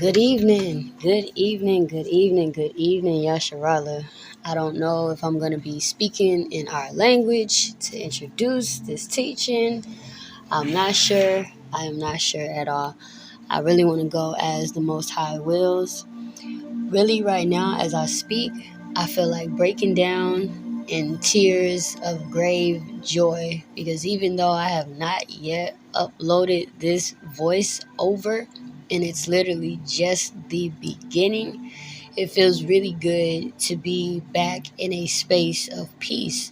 Good evening, good evening, good evening, good evening, Yasharala. I don't know if I'm going to be speaking in our language to introduce this teaching. I'm not sure. I am not sure at all. I really want to go as the Most High wills. Really, right now, as I speak, I feel like breaking down in tears of grave joy because even though I have not yet uploaded this voice over, and it's literally just the beginning, it feels really good to be back in a space of peace.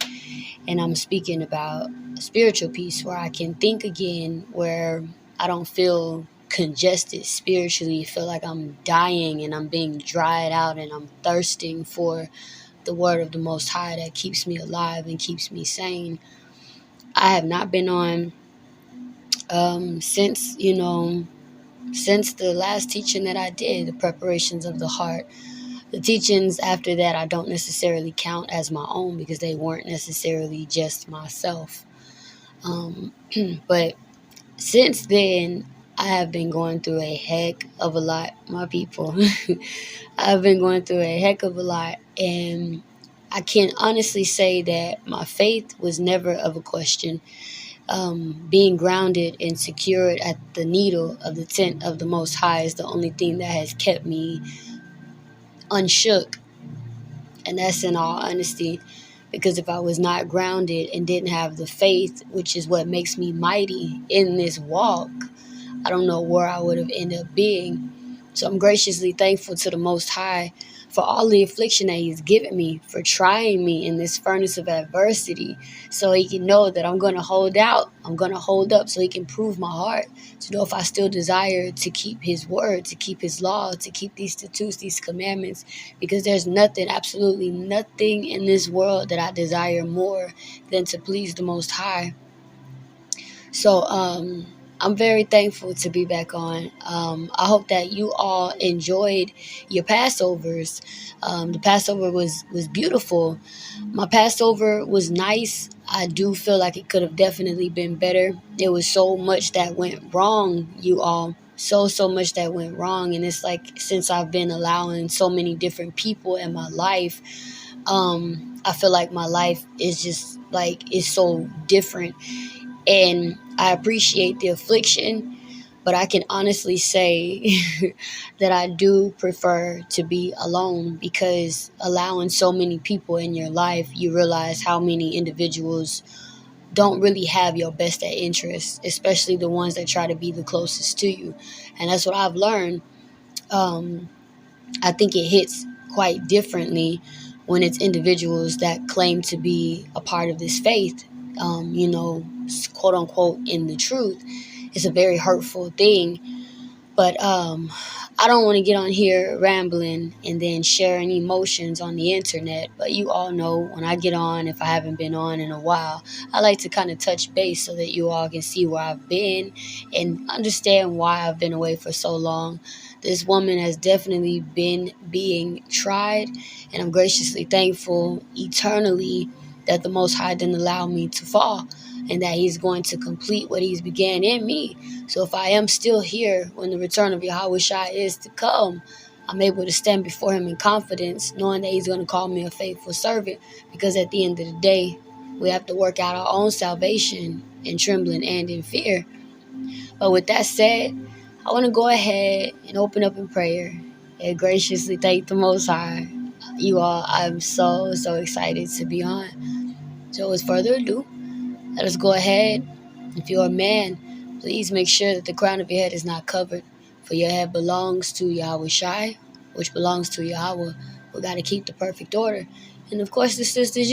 And I'm speaking about spiritual peace where I can think again, where I don't feel congested spiritually, feel like I'm dying and I'm being dried out and I'm thirsting for the word of the Most High that keeps me alive and keeps me sane. I have not been on since the last teaching that I did, the preparations of the heart. The teachings after that I don't necessarily count as my own because they weren't necessarily just myself. Um, but since then, I have been going through a heck of a lot, my people. I've been going through a heck of a lot, and I can honestly say that my faith was never of a question. Being grounded and secured at the needle of the tent of the Most High is the only thing that has kept me unshook, and that's in all honesty. Because if I was not grounded and didn't have the faith, which is what makes me mighty in this walk, I don't know where I would have ended up being. So I'm graciously thankful to the Most High for all the affliction that He's given me, for trying me in this furnace of adversity, so He can know that I'm going to hold out, I'm going to hold up, so He can prove my heart, to know if I still desire to keep His word, to keep His law, to keep these statutes, these commandments, because there's nothing, absolutely nothing in this world that I desire more than to please the Most High. So I'm very thankful to be back on. I hope that you all enjoyed your Passovers. The Passover was beautiful. My Passover was nice. I do feel like it could have definitely been better. There was so much that went wrong, you all. So much that went wrong. And it's like since I've been allowing so many different people in my life, I feel like my life is just like it's so different, and I appreciate the affliction, but I can honestly say that I do prefer to be alone, because allowing so many people in your life, you realize how many individuals don't really have your best at interest, especially the ones that try to be the closest to you. And that's what I've learned. Um, I think it hits quite differently when it's individuals that claim to be a part of this faith, quote unquote, in the truth. It's a very hurtful thing. But I don't want to get on here rambling and then sharing emotions on the internet. But you all know when I get on, if I haven't been on in a while, I like to kind of touch base so that you all can see where I've been and understand why I've been away for so long. This woman has definitely been being tried, and I'm graciously thankful eternally that the Most High didn't allow me to fall, and that He's going to complete what He's began in me. So if I am still here when the return of Yahawashi is to come, I'm able to stand before Him in confidence, knowing that He's going to call me a faithful servant, because at the end of the day, we have to work out our own salvation in trembling and in fear. But with that said, I want to go ahead and open up in prayer and graciously thank the Most High. You all, I'm so excited to be on. So with further ado, let us go ahead. If you're a man, please make sure that the crown of your head is not covered, for your head belongs to Yahawashi, which belongs to Yahweh. We got to keep the perfect order. And of course, the sisters,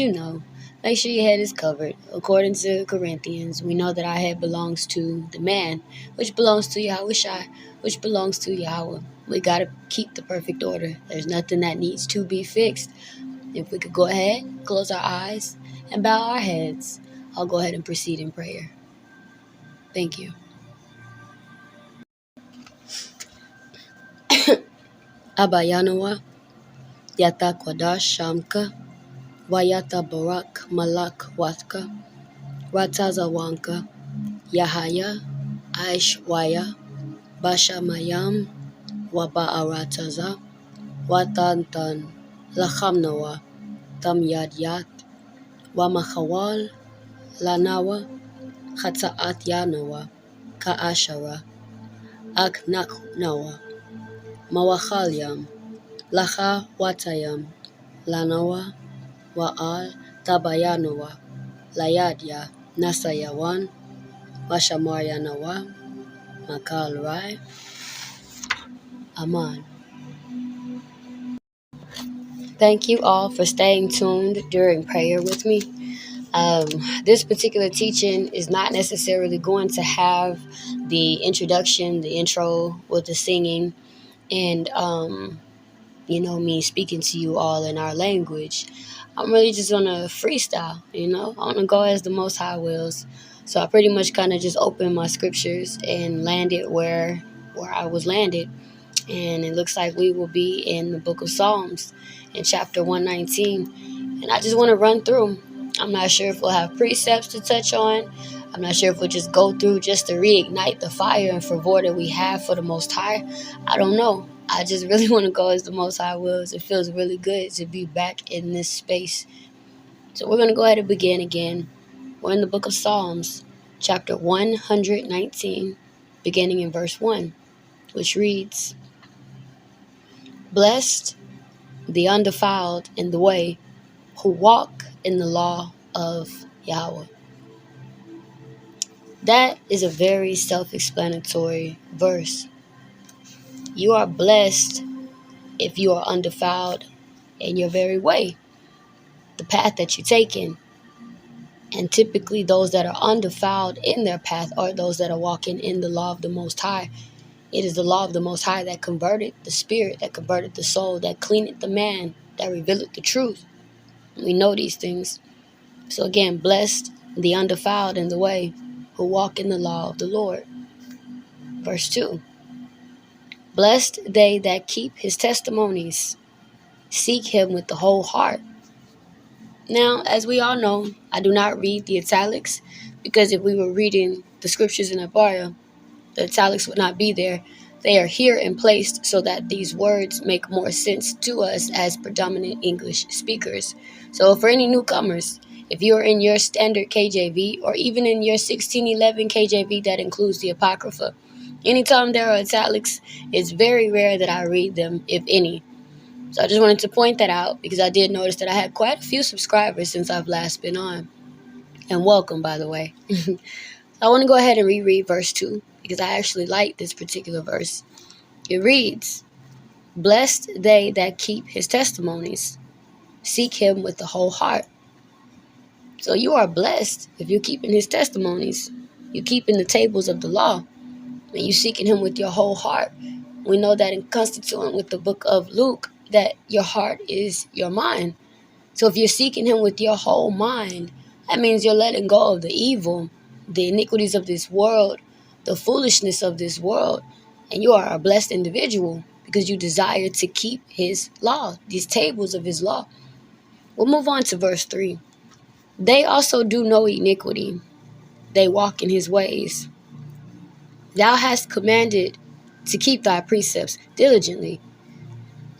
make sure your head is covered. According to Corinthians, we know that our head belongs to the man, which belongs to Yahawashi, which belongs to Yahweh. We got to keep the perfect order. There's nothing that needs to be fixed. If we could go ahead, close our eyes, and bow our heads, I'll go ahead and proceed in prayer. Thank you. Abayanawa, Yata Kwadash Shamka, Wayata Barak Malak Watka, Ratazawanka, Yahaya, Aishwaya, Bashamayam, Waba'arataza, Watantan, Lachamnawa, Tamyadyat, Wamachawal, Lanawa, Chata'at Yanawa, kaYasharaal, Aknaknawa, Mawachalyam, Lacha Watayam, Lanawa, Wa'al Tabayanawa, Layadya, Nasayawan, Washamarayanawa, Makal Rai, Aman. Thank you all for staying tuned during prayer with me. This particular teaching is not necessarily going to have the introduction, the intro with the singing, and me speaking to you all in our language. I'm really just gonna freestyle, I wanna go as the Most High wills. So I pretty much kind of just opened my scriptures and landed where I was landed. And it looks like we will be in the book of Psalms in chapter 119. And I just want to run through. I'm not sure if we'll have precepts to touch on. I'm not sure if we'll just go through just to reignite the fire and fervor that we have for the Most High. I don't know. I just really want to go as the Most High wills. It feels really good to be back in this space. So we're going to go ahead and begin again. We're in the book of Psalms, chapter 119, beginning in verse 1, which reads, Blessed the undefiled in the way, who walk in the law of Yahweh. That is a very self-explanatory verse. You are blessed if you are undefiled in your very way, the path that you're taking. And typically those that are undefiled in their path are those that are walking in the law of the Most High. It is the law of the Most High that converted the spirit, that converted the soul, that cleaned the man, that revealed the truth. We know these things. So again, blessed the undefiled in the way, who walk in the law of the Lord. Verse 2. Blessed they that keep his testimonies, seek him with the whole heart. Now, as we all know, I do not read the italics, because if we were reading the scriptures in Abaya, the italics would not be there. They are here and placed so that these words make more sense to us as predominant English speakers. So for any newcomers, if you're in your standard KJV or even in your 1611 KJV that includes the Apocrypha, anytime there are italics, it's very rare that I read them, if any. So I just wanted to point that out because I did notice that I had quite a few subscribers since I've last been on. And welcome, by the way. I want to go ahead and reread verse 2 because I actually like this particular verse. It reads, Blessed they that keep his testimonies, seek him with the whole heart. So you are blessed if you're keeping his testimonies. You're keeping the tables of the law, and you're seeking him with your whole heart. We know that in constituent with the book of Luke, that your heart is your mind. So if you're seeking him with your whole mind, that means you're letting go of the evil, the iniquities of this world, the foolishness of this world, and you are a blessed individual because you desire to keep his law, these tables of his law. We'll move on to verse 3. They also do no iniquity. They walk in his ways. Thou hast commanded to keep thy precepts diligently.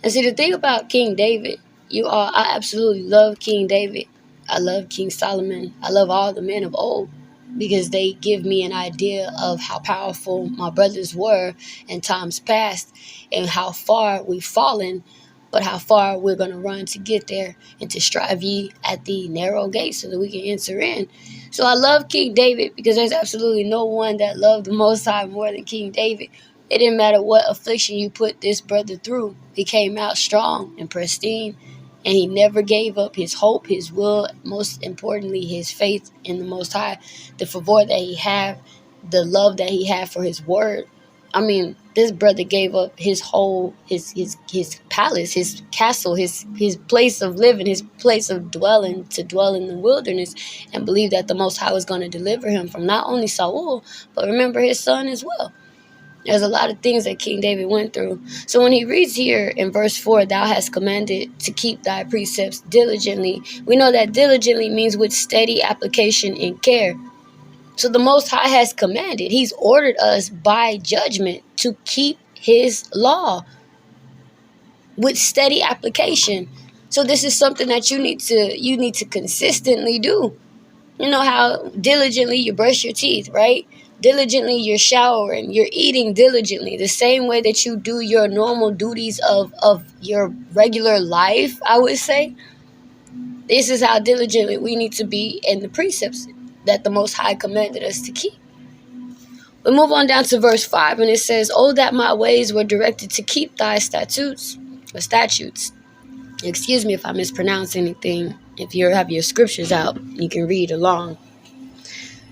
And see, the thing about King David, I absolutely love King David. I love King Solomon. I love all the men of old because they give me an idea of how powerful my brothers were in times past and how far we've fallen, but how far we're going to run to get there and to strive ye at the narrow gate so that we can enter in. So I love King David because there's absolutely no one that loved the Most High more than King David. It didn't matter what affliction you put this brother through. He came out strong and pristine, and he never gave up his hope, his will, most importantly, his faith in the Most High, the fervor that he had, the love that he had for his word. I mean, this brother gave up his whole, his palace, his castle, his place of living, his place of dwelling, to dwell in the wilderness and believe that the Most High was going to deliver him from not only Saul, but remember his son as well. There's a lot of things that King David went through. So when he reads here in verse 4, thou hast commanded to keep thy precepts diligently, we know that diligently means with steady application and care. So the Most High has commanded. He's ordered us by judgment to keep his law with steady application. So this is something that you need to consistently do. You know how diligently you brush your teeth, right? Diligently you're showering, you're eating diligently, the same way that you do your normal duties of your regular life, I would say. This is how diligently we need to be in the precepts that the Most High commanded us to keep. We move on down to verse 5, and it says, "Oh, that my ways were directed to keep thy statutes." Excuse me if I mispronounce anything. If you have your scriptures out, you can read along.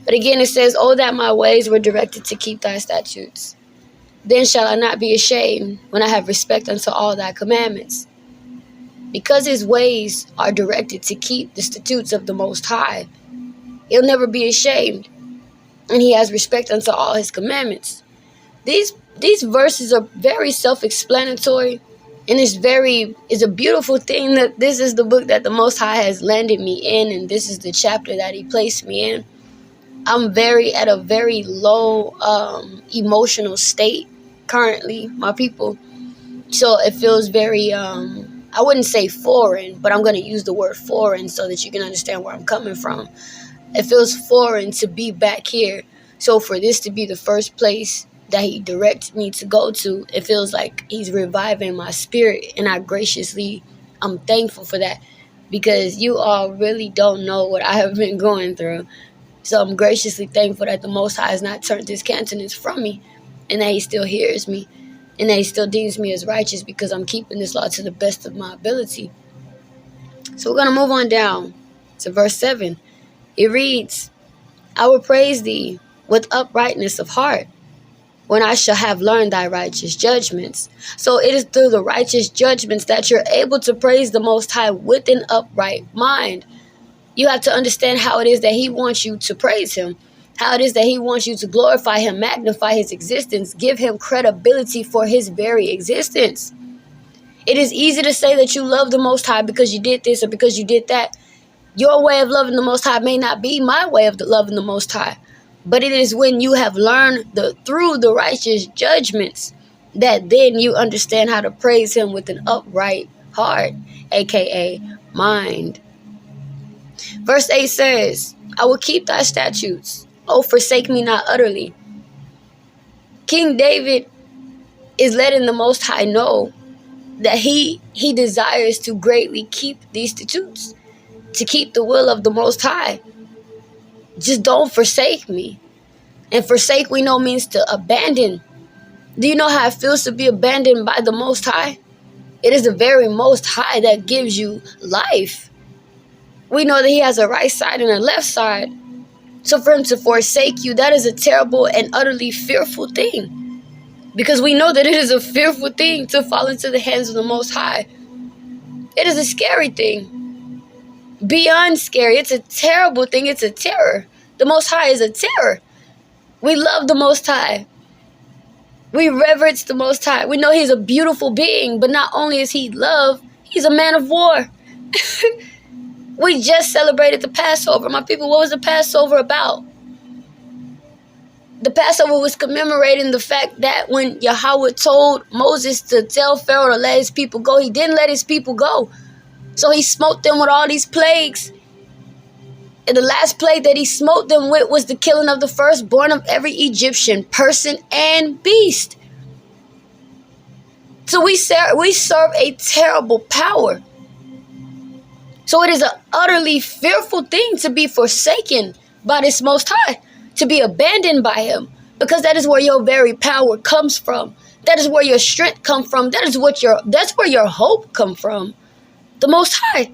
But again, it says, "Oh, that my ways were directed to keep thy statutes. Then shall I not be ashamed when I have respect unto all thy commandments." Because his ways are directed to keep the statutes of the Most High, he'll never be ashamed. And he has respect unto all his commandments. These verses are very self-explanatory, and it's a beautiful thing that this is the book that the Most High has landed me in, and this is the chapter that he placed me in. I'm at a very low emotional state currently, my people. So it feels very I wouldn't say foreign, but I'm going to use the word foreign so that you can understand where I'm coming from. It feels foreign to be back here. So for this to be the first place that he directs me to go to, it feels like he's reviving my spirit, and I'm thankful for that, because you all really don't know what I have been going through. So I'm graciously thankful that the Most High has not turned his countenance from me, and that he still hears me, and that he still deems me as righteous, because I'm keeping this law to the best of my ability. So we're going to move on down to verse 7. It reads, "I will praise thee with uprightness of heart, when I shall have learned thy righteous judgments." So it is through the righteous judgments that you're able to praise the Most High with an upright mind. You have to understand how it is that he wants you to praise him, how it is that he wants you to glorify him, magnify his existence, give him credibility for his very existence. It is easy to say that you love the Most High because you did this or because you did that. Your way of loving the Most High may not be my way of loving the Most High, but it is when you have learned through the righteous judgments that then you understand how to praise him with an upright heart, aka mind. Verse 8 says, "I will keep thy statutes. Oh, forsake me not utterly." King David is letting the Most High know that he desires to greatly keep these statutes, to keep the will of the Most High. Just don't forsake me. And forsake, we know, means to abandon. Do you know how it feels to be abandoned by the Most High? It is the very Most High that gives you life. We know that he has a right side and a left side. So for him to forsake you, that is a terrible and utterly fearful thing. Because we know that it is a fearful thing to fall into the hands of the Most High. It is a scary thing. Beyond scary. It's a terrible thing. It's a terror. The Most High is a terror. We love the Most High. We reverence the Most High. We know he's a beautiful being, but not only is he love, he's a man of war. We just celebrated the Passover. My people, what was the Passover about? The Passover was commemorating the fact that when Yahweh told Moses to tell Pharaoh to let his people go, he didn't let his people go. So he smote them with all these plagues. And the last plague that he smote them with was the killing of the firstborn of every Egyptian, person and beast. So we serve a terrible power. So it is an utterly fearful thing to be forsaken by this Most High, to be abandoned by him, because that is where your very power comes from. That is where your strength comes from. That's where your hope comes from. The Most High.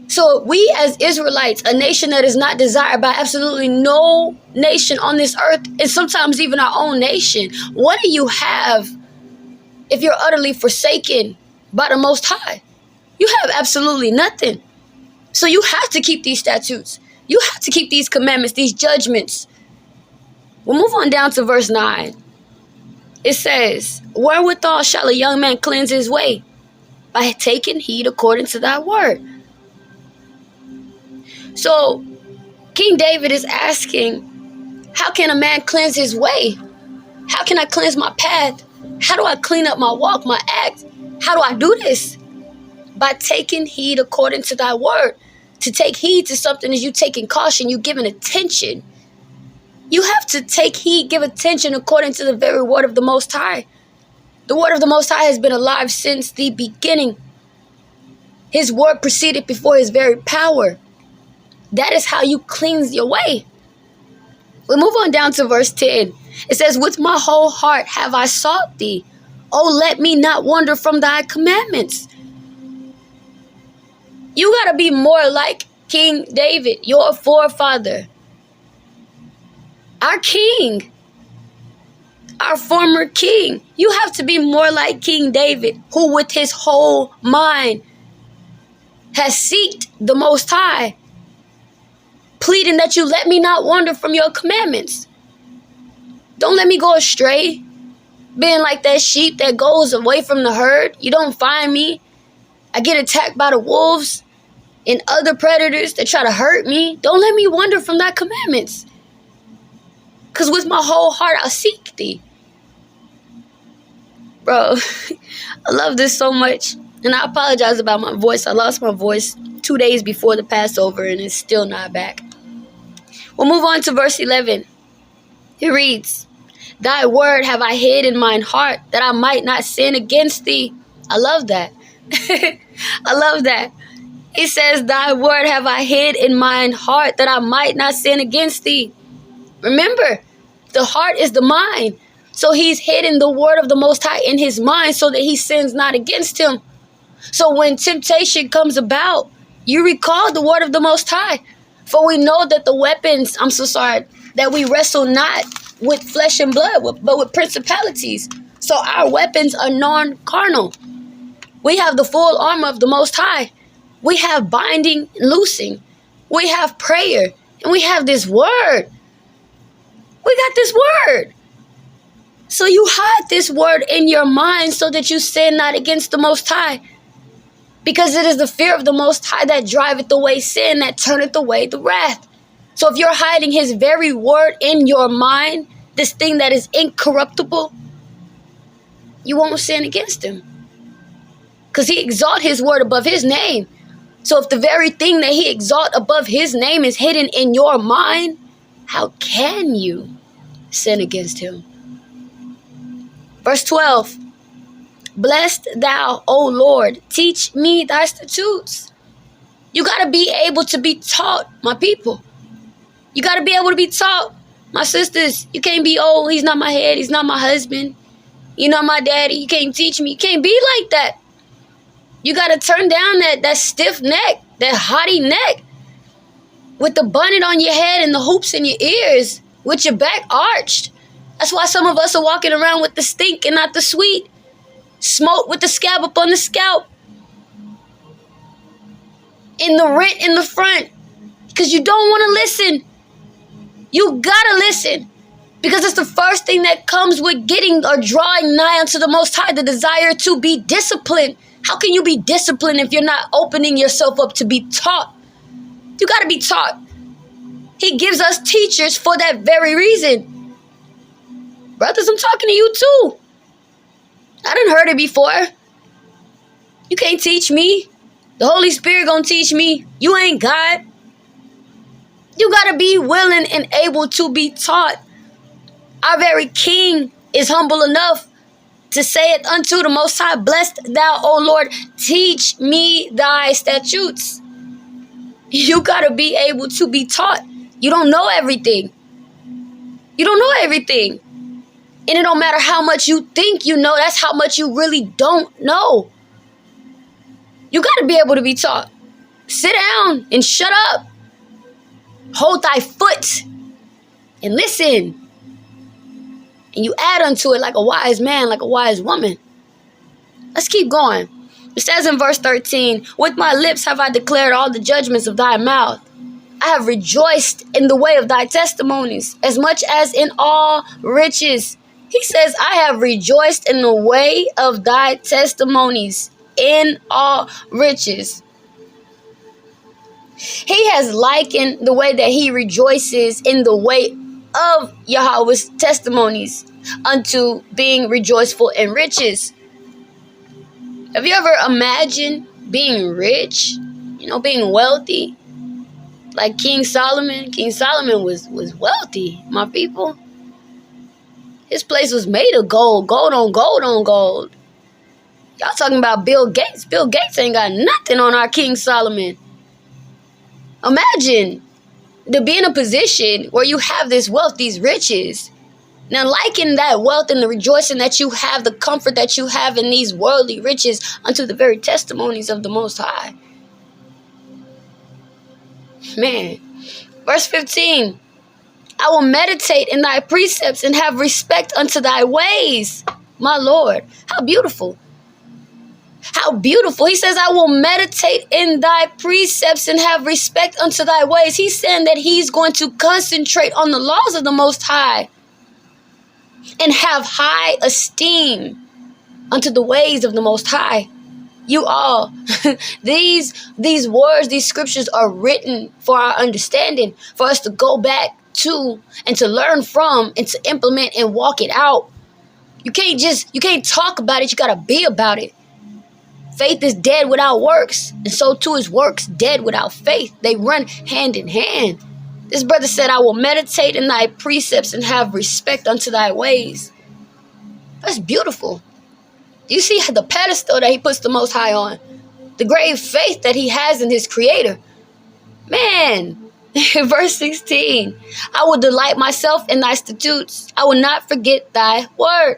So we as Israelites, a nation that is not desired by absolutely no nation on this earth, and sometimes even our own nation, what do you have if you're utterly forsaken by the Most High? You have absolutely nothing. So you have to keep these statutes. You have to keep these commandments, these judgments. We'll move on down to verse 9. It says, "Wherewithal shall a young man cleanse his way? By taking heed according to thy word." So King David is asking, how can a man cleanse his way? How can I cleanse my path? How do I clean up my walk, my act? How do I do this? By taking heed according to thy word. To take heed to something is you taking caution, you giving attention. You have to take heed, give attention according to the very word of the Most High. The word of the Most High has been alive since the beginning. His word proceeded before his very power. That is how you cleanse your way. We move on down to verse 10. It says, with my whole heart have I sought thee. Oh, let me not wander from thy commandments. You got to be more like King David, your forefather. Our king. Our former king. You have to be more like King David, who with his whole mind has sought the Most High, pleading that you let me not wander from your commandments. Don't let me go astray, being like that sheep that goes away from the herd. You don't find me. I get attacked by the wolves and other predators that try to hurt me. Don't let me wander from thy commandments. Because with my whole heart I'll seek thee. Bro, I love this so much. And I apologize about my voice. I lost my voice 2 days before the Passover and it's still not back. We'll move on to verse 11. It reads, thy word have I hid in mine heart, that I might not sin against thee. I love that. I love that. He says, thy word have I hid in mine heart, that I might not sin against thee. Remember, the heart is the mind. So he's hidden the word of the Most High in his mind so that he sins not against him. So when temptation comes about, you recall the word of the Most High. For we know that the weapons, that we wrestle not with flesh and blood, but with principalities. So our weapons are non-carnal. We have the full armor of the Most High. We have binding and loosing. We have prayer. And we have this word. We got this word. So you hide this word in your mind so that you sin not against the Most High. Because it is the fear of the Most High that driveth away sin, that turneth away the wrath. So if you're hiding his very word in your mind, this thing that is incorruptible, you won't sin against him. Because he exalt his word above his name. So if the very thing that he exalt above his name is hidden in your mind, how can you sin against him? Verse 12. Blessed thou, O Lord, teach me thy statutes. You got to be able to be taught, my people. You got to be able to be taught. My sisters, you can't be, oh, he's not my head, he's not my husband, you're not my daddy, you can't teach me. You can't be like that. You got to turn down that stiff neck, that haughty neck, with the bonnet on your head and the hoops in your ears, with your back arched. That's why some of us are walking around with the stink and not the sweet. Smoke with the scab up on the scalp. In the rent in the front. Because you don't want to listen. You gotta listen. Because it's the first thing that comes with getting or drawing nigh unto the Most High. The desire to be disciplined. How can you be disciplined if you're not opening yourself up to be taught? You gotta be taught. He gives us teachers for that very reason. Brothers, I'm talking to you too. I done heard it before. You can't teach me. The Holy Spirit gonna teach me. You ain't God. You gotta be willing and able to be taught. Our very King is humble enough to say it unto the Most High, blessed thou, O Lord, teach me thy statutes. You gotta be able to be taught. You don't know everything. You don't know everything. And it don't matter how much you think you know, that's how much you really don't know. You got to be able to be taught. Sit down and shut up. Hold thy foot and listen. And you add unto it like a wise man, like a wise woman. Let's keep going. It says in verse 13, with my lips have I declared all the judgments of thy mouth. I have rejoiced in the way of thy testimonies, as much as in all riches. He says, I have rejoiced in the way of thy testimonies, in all riches. He has likened the way that he rejoices in the way of Yahweh's testimonies unto being rejoiceful in riches. Have you ever imagined being rich? Being wealthy? Like King Solomon. King Solomon was wealthy, my people. His place was made of gold. Gold on gold on gold. Y'all talking about Bill Gates. Bill Gates ain't got nothing on our King Solomon. Imagine to be in a position where you have this wealth, these riches. Now, liken that wealth and the rejoicing that you have, the comfort that you have in these worldly riches unto the very testimonies of the Most High. Man. Verse 15. I will meditate in thy precepts and have respect unto thy ways. My Lord. How beautiful. How beautiful. He says, I will meditate in thy precepts and have respect unto thy ways. He's saying that he's going to concentrate on the laws of the Most High and have high esteem unto the ways of the Most High. You all, these words, these scriptures are written for our understanding, for us to go back to and to learn from and to implement and walk it out. You can't talk about it. You got to be about it. Faith is dead without works, and so too is works dead without faith. They run hand in hand. This brother said, I will meditate in thy precepts and have respect unto thy ways. That's beautiful. You see the pedestal that he puts the Most High on. The great faith that he has in his Creator. Man, verse 16. I will delight myself in thy statutes. I will not forget thy word.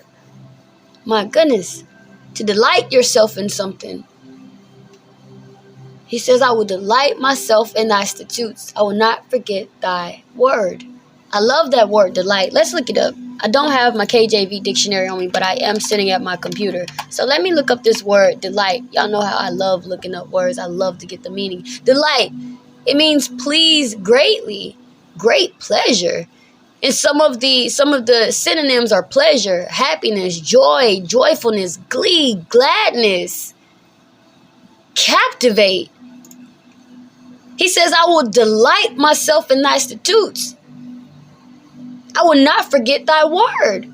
My goodness. To delight yourself in something. He says, I will delight myself in thy statutes. I will not forget thy word. I love that word, delight. Let's look it up. I don't have my KJV dictionary on me, but I am sitting at my computer. So let me look up this word, delight. Y'all know how I love looking up words. I love to get the meaning. Delight. It means please greatly, great pleasure. And some of the synonyms are pleasure, happiness, joy, joyfulness, glee, gladness, captivate. He says, I will delight myself in thy statutes. I will not forget thy word.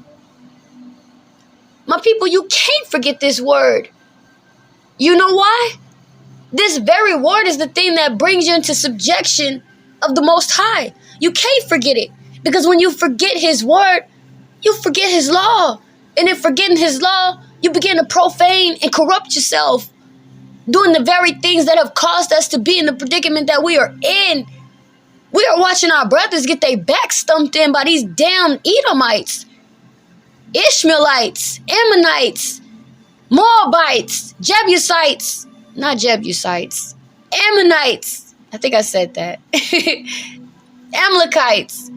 My people, you can't forget this word. You know why? This very word is the thing that brings you into subjection of the Most High. You can't forget it. Because when you forget his word, you forget his law. And in forgetting his law, you begin to profane and corrupt yourself, doing the very things that have caused us to be in the predicament that we are in. We are watching our brothers get their backs stumped in by these damn Edomites, Ishmaelites, Ammonites, Moabites, Jebusites, not Jebusites, Ammonites. I think I said that. Amalekites.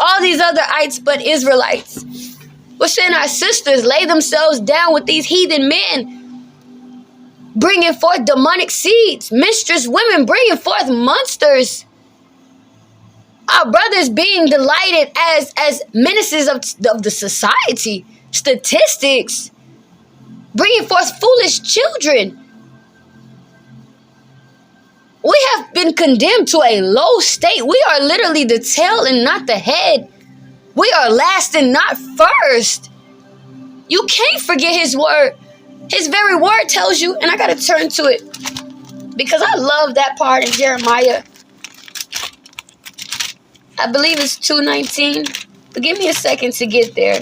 All these other ites but Israelites. We're seeing our sisters lay themselves down with these heathen men, bringing forth demonic seeds, mistress women bringing forth monsters. Our brothers being delighted as menaces of the society, statistics, bringing forth foolish children. We have been condemned to a low state. We are literally the tail and not the head. We are last and not first. You can't forget his word. His very word tells you, and I got to turn to it because I love that part in Jeremiah. I believe it's 2:19. But give me a second to get there.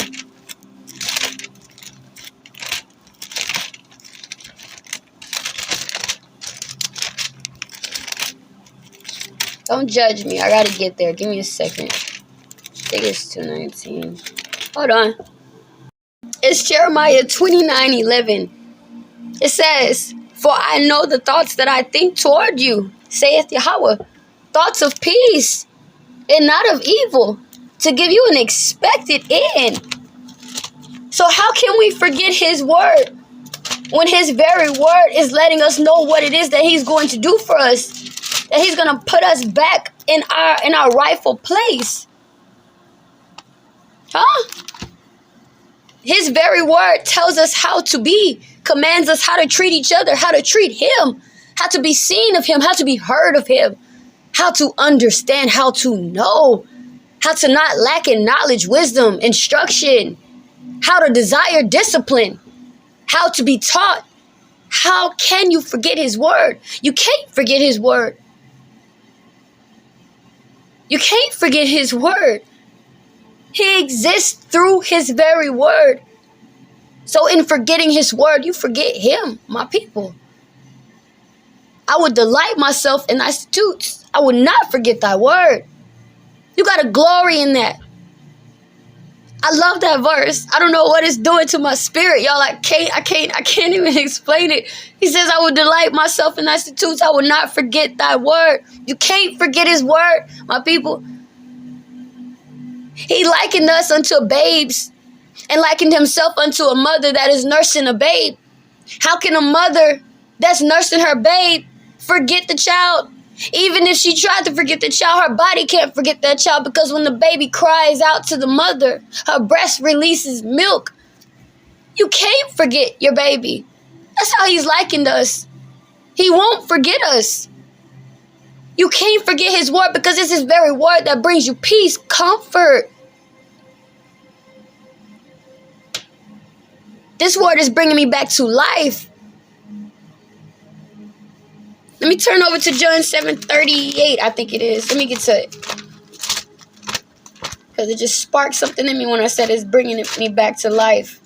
Don't judge me. I gotta get there. Give me a second. I think it's 2:19. Hold on. It's Jeremiah 29:11. It says, for I know the thoughts that I think toward you, saith Yahweh, thoughts of peace and not of evil, to give you an expected end. So how can we forget his word when his very word is letting us know what it is that he's going to do for us? That he's going to put us back in our rightful place. Huh? His very word tells us how to be, commands us how to treat each other, how to treat him, how to be seen of him, how to be heard of him, how to understand, how to know. how to not lack in knowledge, wisdom, instruction, how to desire discipline, how to be taught. How can you forget his word? You can't forget his word. You can't forget his word. He exists through his very word. So in forgetting his word, you forget him, my people. I would delight myself in thy statutes. I would not forget thy word. You got to glory in that. I love that verse. I don't know what it's doing to my spirit. Y'all, I can't even explain it. He says, I will delight myself in thy statutes. I will not forget thy word. You can't forget his word, my people. He likened us unto babes and likened himself unto a mother that is nursing a babe. How can a mother that's nursing her babe forget the child? Even if she tried to forget the child, her body can't forget that child, because when the baby cries out to the mother, her breast releases milk. You can't forget your baby. That's how he's likened us. He won't forget us. You can't forget his word, because it's his very word that brings you peace, comfort. This word is bringing me back to life. Let me turn over to John 7:38, I think it is. Let me get to it. Because it just sparked something in me when I said it's bringing me back to life.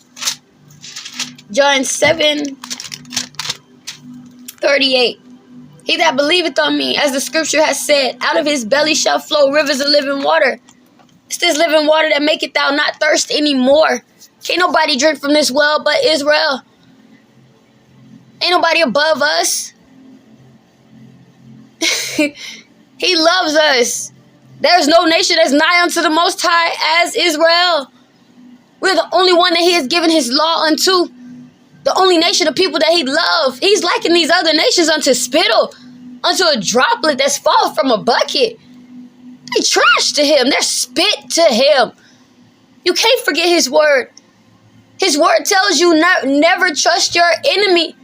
John 7:38. He that believeth on me, as the scripture has said, out of his belly shall flow rivers of living water. It's this living water that maketh thou not thirst anymore. Can't nobody drink from this well but Israel. Ain't nobody above us. He loves us. There's no nation that's nigh unto the Most High as Israel. We're the only one that he has given his law unto. The only nation of people that he loves. He's liking these other nations unto spittle, unto a droplet that's fall from a bucket. They trash to him. They're spit to him. You can't forget his word. His word tells you never trust your enemy.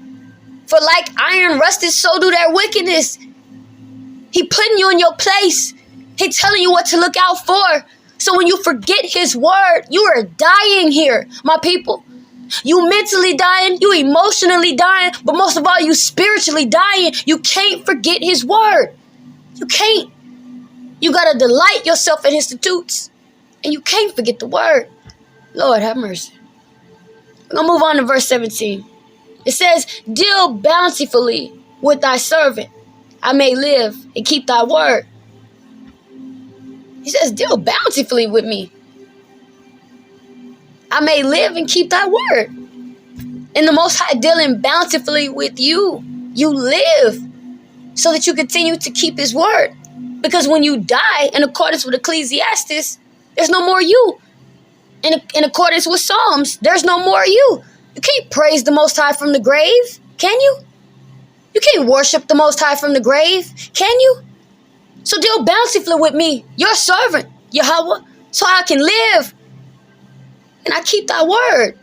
For like iron rusted, so do their wickedness. He putting you in your place. He telling you what to look out for. So when you forget his word, you are dying here, my people. You mentally dying, you emotionally dying, but most of all, you spiritually dying. You can't forget his word. You can't. You got to delight yourself in his statutes. And you can't forget the word. Lord, have mercy. We're going to move on to verse 17. It says, deal bountifully with thy servant, I may live and keep thy word. He says, deal bountifully with me, I may live and keep thy word. And the Most High dealing bountifully with you, you live so that you continue to keep his word. Because when you die, in accordance with Ecclesiastes, there's no more you. In accordance with Psalms, there's no more you. You can't praise the Most High from the grave, can you? You can't worship the Most High from the grave, can you? So deal bountifully with me, your servant, Yahweh, so I can live and I keep thy word.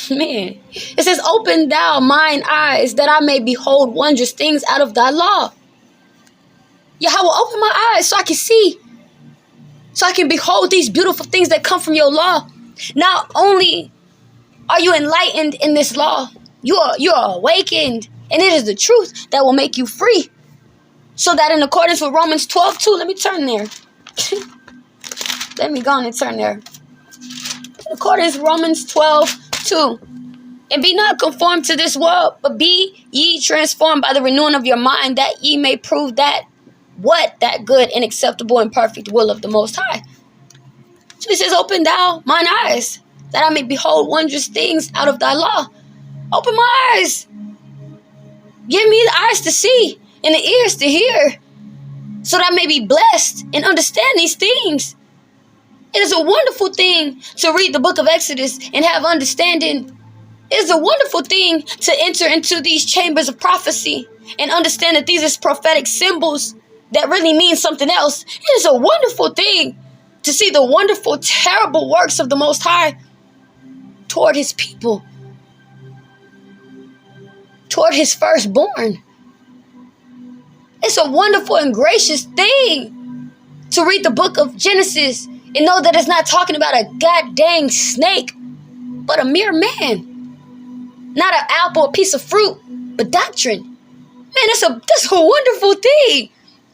Man, it says, open thou mine eyes that I may behold wondrous things out of thy law. Yahweh, open my eyes so I can see, so I can behold these beautiful things that come from your law. Not only are you enlightened in this law, you are awakened, and it is the truth that will make you free. So that in accordance with Romans 12:2, let me turn there. Let me go on and turn there. In accordance with Romans 12:2. And be not conformed to this world, but be ye transformed by the renewing of your mind, that ye may prove that good and acceptable and perfect will of the Most High. So he says, open thou mine eyes, that I may behold wondrous things out of thy law. Open my eyes. Give me the eyes to see and the ears to hear, so that I may be blessed and understand these things. It is a wonderful thing to read the book of Exodus and have understanding. It is a wonderful thing to enter into these chambers of prophecy and understand that these are prophetic symbols that really mean something else. It is a wonderful thing to see the wonderful, terrible works of the Most High toward his people, toward his firstborn. It's a wonderful and gracious thing to read the book of Genesis and know that it's not talking about a goddamn snake, but a mere man. Not an apple, a piece of fruit, but doctrine. Man, that's a wonderful thing.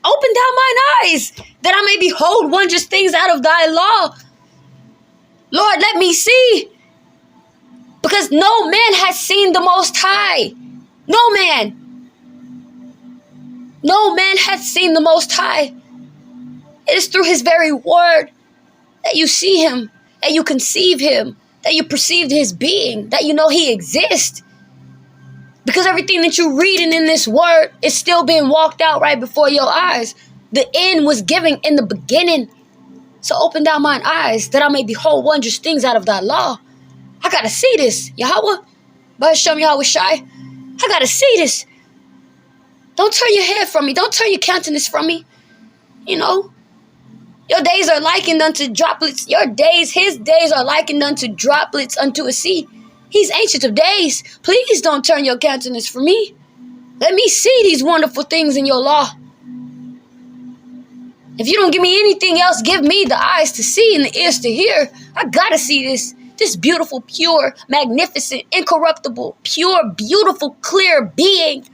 Open thou mine eyes, that I may behold wondrous things out of thy law. Lord, let me see. Because no man has seen the Most High. No man. No man hath seen the Most High. It is through his very word that you see him, that you conceive him, that you perceive his being, that you know he exists. Because everything that you're reading in this word is still being walked out right before your eyes. The end was given in the beginning. So open thou mine eyes, that I may behold wondrous things out of thy law. I gotta see this, Yahweh. Balashamar Yahweh Shai. I gotta see this. Don't turn your head from me. Don't turn your countenance from me. You know, your days are likened unto droplets. His days are likened unto droplets unto a sea. He's ancient of days. Please don't turn your countenance from me. Let me see these wonderful things in your law. If you don't give me anything else, give me the eyes to see and the ears to hear. I gotta see this. This beautiful, pure, magnificent, incorruptible, pure, beautiful, clear being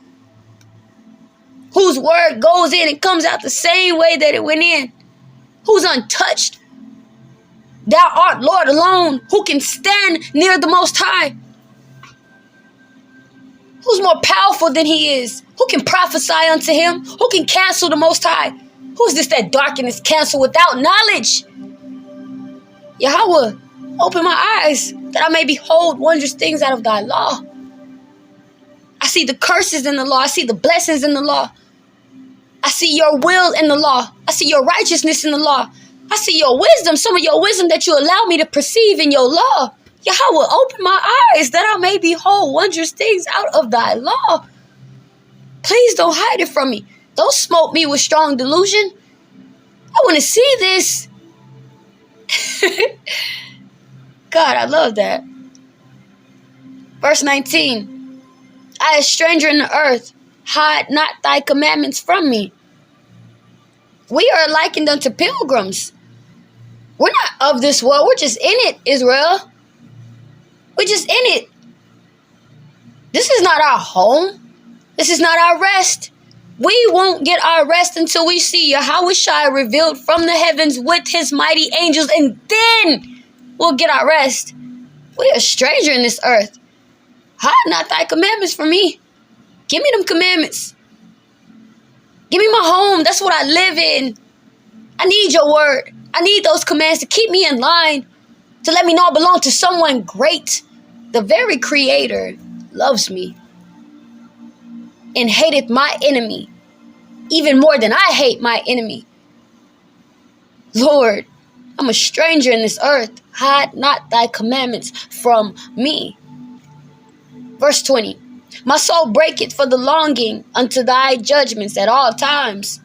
whose word goes in and comes out the same way that it went in. Who's untouched. Thou art Lord alone, who can stand near the Most High. Who's more powerful than he is? Who can prophesy unto him? Who can cancel the Most High? Who's this that darkness cancel without knowledge? Yahweh, open my eyes that I may behold wondrous things out of thy law. I see the curses in the law. I see the blessings in the law. I see your will in the law. I see your righteousness in the law. I see your wisdom, some of your wisdom that you allow me to perceive in your law. Yahweh, open my eyes that I may behold wondrous things out of thy law. Please don't hide it from me. Don't smoke me with strong delusion. I want to see this. God, I love that. Verse 19. I, a stranger in the earth, hide not thy commandments from me. We are likened unto pilgrims. We're not of this world. We're just in it, Israel. We're just in it. This is not our home. This is not our rest. We won't get our rest until we see Yahweh Shai revealed from the heavens with his mighty angels, and then we'll get our rest. We are a stranger in this earth. Hide not thy commandments from me. Give me them commandments. Give me my home. That's what I live in. I need your word. I need those commands to keep me in line, to let me know I belong to someone great. The very Creator loves me and hateth my enemy even more than I hate my enemy. Lord, I'm a stranger in this earth. Hide not thy commandments from me. Verse 20. My soul breaketh for the longing unto thy judgments at all times.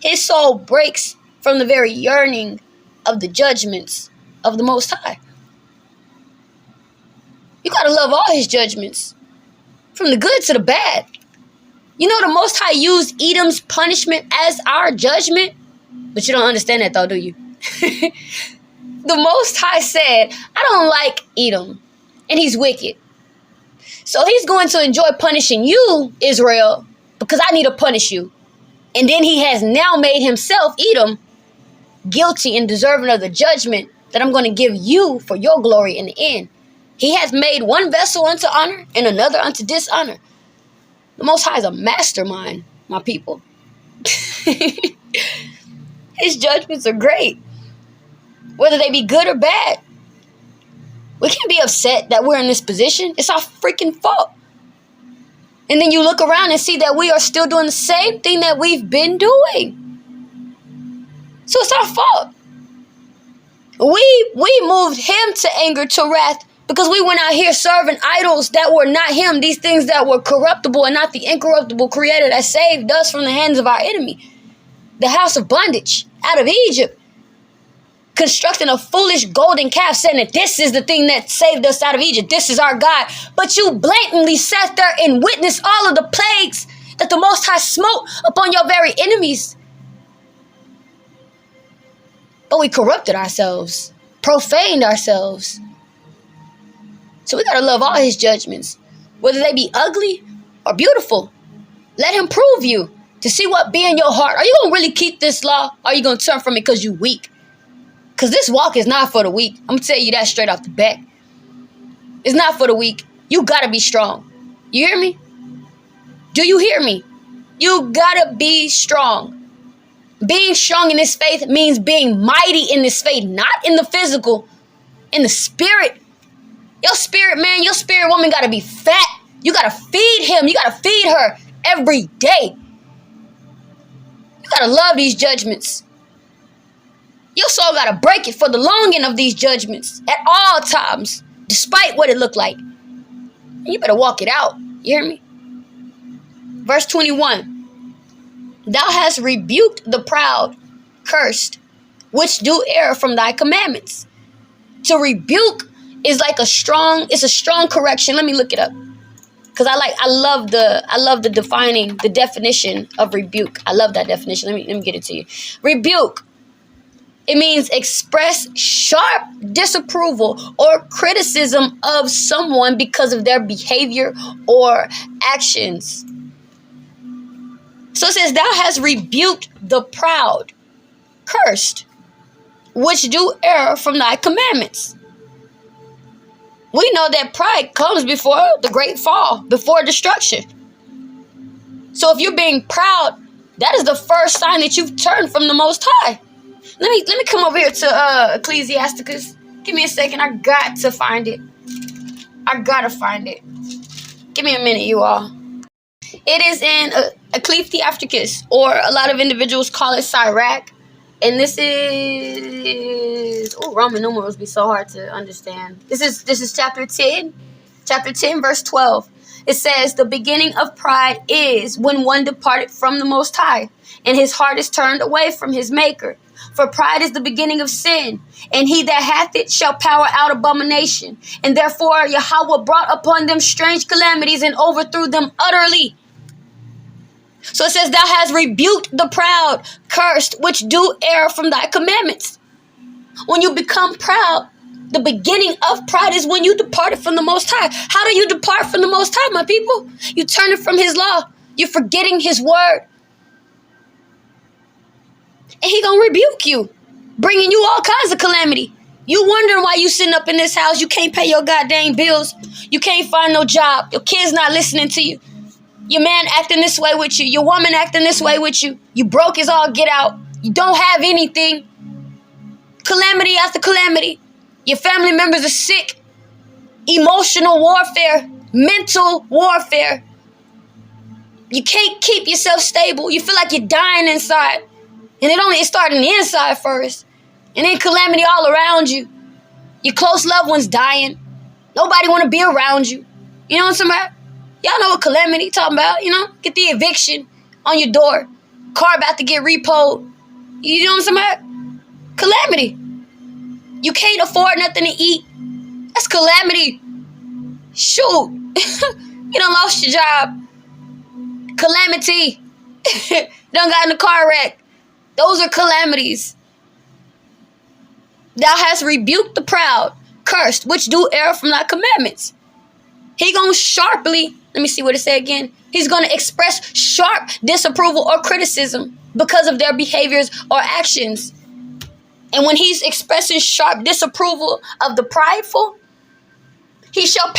His soul breaks from the very yearning of the judgments of the Most High. You got to love all his judgments, from the good to the bad. You know the Most High used Edom's punishment as our judgment? But you don't understand that though, do you? The Most High said, I don't like Edom, and he's wicked. So he's going to enjoy punishing you, Israel, because I need to punish you. And then he has now made himself, Edom, guilty and deserving of the judgment that I'm going to give you for your glory in the end. He has made one vessel unto honor and another unto dishonor. The Most High is a mastermind, my people. His judgments are great, whether they be good or bad. We can't be upset that we're in this position. It's our freaking fault. And then you look around and see that we are still doing the same thing that we've been doing. So it's our fault. We moved him to anger, to wrath, because we went out here serving idols that were not him. These things that were corruptible and not the incorruptible Creator that saved us from the hands of our enemy. The house of bondage out of Egypt. Constructing a foolish golden calf, saying that this is the thing that saved us out of Egypt. This is our God. But you blatantly sat there and witnessed all of the plagues that the Most High smote upon your very enemies. But we corrupted ourselves, profaned ourselves. So we got to love all his judgments, whether they be ugly or beautiful. Let him prove you to see what be in your heart. Are you going to really keep this law? Or are you going to turn from it because you weak? Because this walk is not for the weak. I'm going to tell you that straight off the bat. It's not for the weak. You got to be strong. You hear me? Do you hear me? You got to be strong. Being strong in this faith means being mighty in this faith, not in the physical, in the spirit. Your spirit man, your spirit woman got to be fat. You got to feed him. You got to feed her every day. You got to love these judgments. Your soul got to break it for the longing of these judgments at all times, despite what it looked like. And you better walk it out. You hear me? Verse 21. Thou hast rebuked the proud, cursed, which do err from thy commandments. To rebuke is like a strong correction. Let me look it up. Because I love the definition of rebuke. I love that definition. Let me get it to you. Rebuke. It means express sharp disapproval or criticism of someone because of their behavior or actions. So it says, thou hast rebuked the proud, cursed, which do err from thy commandments. We know that pride comes before the great fall, before destruction. So if you're being proud, that is the first sign that you've turned from the Most High. Let me come over here to Ecclesiasticus. Give me a second. I got to find it. I gotta find it. Give me a minute, you all. It is in Ecclesiasticus, or a lot of individuals call it Sirach. And this is Roman numerals be so hard to understand. This is chapter 10. Chapter 10, verse 12. It says, the beginning of pride is when one departed from the Most High, and his heart is turned away from his Maker. For pride is the beginning of sin, and he that hath it shall power out abomination. And therefore Yahweh brought upon them strange calamities and overthrew them utterly. So it says, thou hast rebuked the proud, cursed, which do err from thy commandments. When you become proud, the beginning of pride is when you departed from the Most High. How do you depart from the Most High, my people? You turn it from his law. You're forgetting his word. And he gonna rebuke you, bringing you all kinds of calamity. You wondering why you sitting up in this house. You can't pay your goddamn bills. You can't find no job. Your kids not listening to you. Your man acting this way with you. Your woman acting this way with you. You broke as all get out. You don't have anything. Calamity after calamity. Your family members are sick. Emotional warfare. Mental warfare. You can't keep yourself stable. You feel like you're dying inside. And it started on the inside first. And then calamity all around you. Your close loved ones dying. Nobody want to be around you. You know what I'm saying? Y'all know what calamity talking about, you know? Get the eviction on your door. Car about to get repoed. You know what I'm saying? Calamity. You can't afford nothing to eat. That's calamity. Shoot. You done lost your job. Calamity. Done got in a car wreck. Those are calamities. Thou hast rebuked the proud, cursed, which do err from thy commandments. He gonna sharply, let me see what it say again. He's gonna express sharp disapproval or criticism because of their behaviors or actions. And when he's expressing sharp disapproval of the prideful, he shall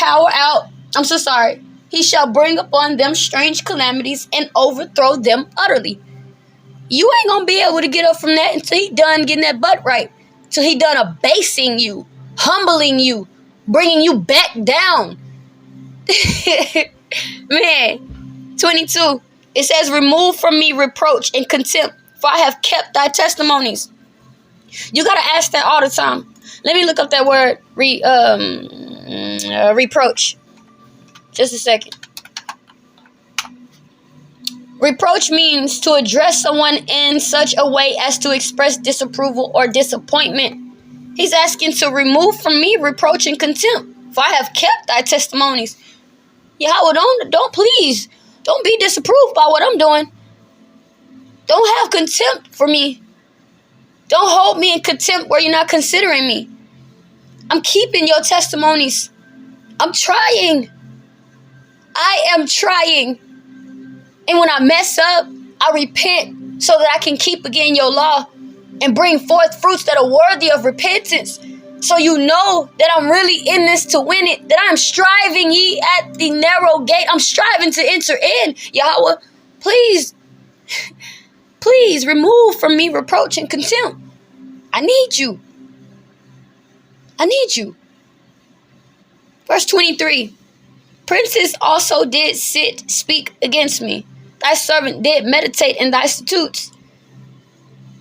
he shall bring upon them strange calamities and overthrow them utterly. You ain't gonna be able to get up from that until he done getting that butt right. Till he done abasing you, humbling you, bringing you back down. Man, 22. It says, remove from me reproach and contempt, for I have kept thy testimonies. You gotta ask that all the time. Let me look up that word, reproach. Just a second. Reproach means to address someone in such a way as to express disapproval or disappointment. He's asking to remove from me reproach and contempt, for I have kept thy testimonies. Yahweh, don't please Don't be disapproved by what I'm doing. Don't have contempt for me. Don't hold me in contempt where you're not considering me. I'm keeping your testimonies. I'm trying. I am trying. And when I mess up, I repent so that I can keep again your law and bring forth fruits that are worthy of repentance. So you know that I'm really in this to win it, that I'm striving ye at the narrow gate. I'm striving to enter in. Yahweh, please remove from me reproach and contempt. I need you. I need you. Verse 23. Princes also did speak against me. Thy servant did meditate in thy statutes.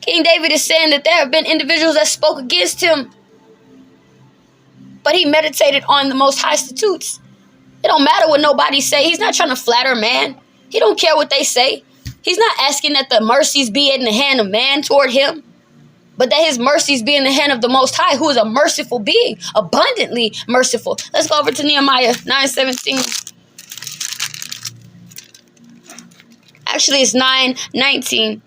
King David is saying that there have been individuals that spoke against him, but he meditated on the Most High statutes. It don't matter what nobody say. He's not trying to flatter man. He don't care what they say. He's not asking that the mercies be in the hand of man toward him, but that his mercies be in the hand of the Most High, who is a merciful being, abundantly merciful. Let's go over to Nehemiah 9:17. Actually, it's 9:19.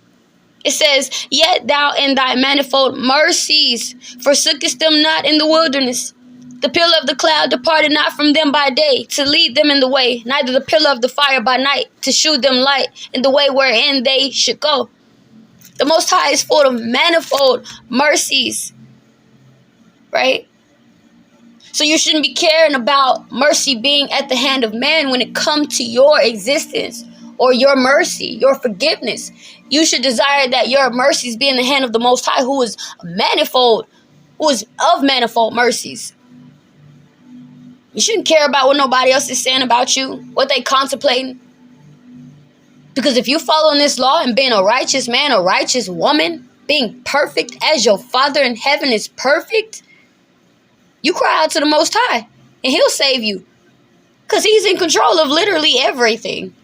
It says, Yet thou in thy manifold mercies forsookest them not in the wilderness. The pillar of the cloud departed not from them by day to lead them in the way, neither the pillar of the fire by night to shew them light in the way wherein they should go. The Most High is full of manifold mercies, right? So you shouldn't be caring about mercy being at the hand of man when it comes to your existence or your mercy, your forgiveness. You should desire that your mercies be in the hand of the Most High, who is manifold, who is of manifold mercies. You shouldn't care about what nobody else is saying about you, what they contemplating. Because if you following this law and being a righteous man, a righteous woman, being perfect as your Father in heaven is perfect, you cry out to the Most High and he'll save you. Because he's in control of literally everything.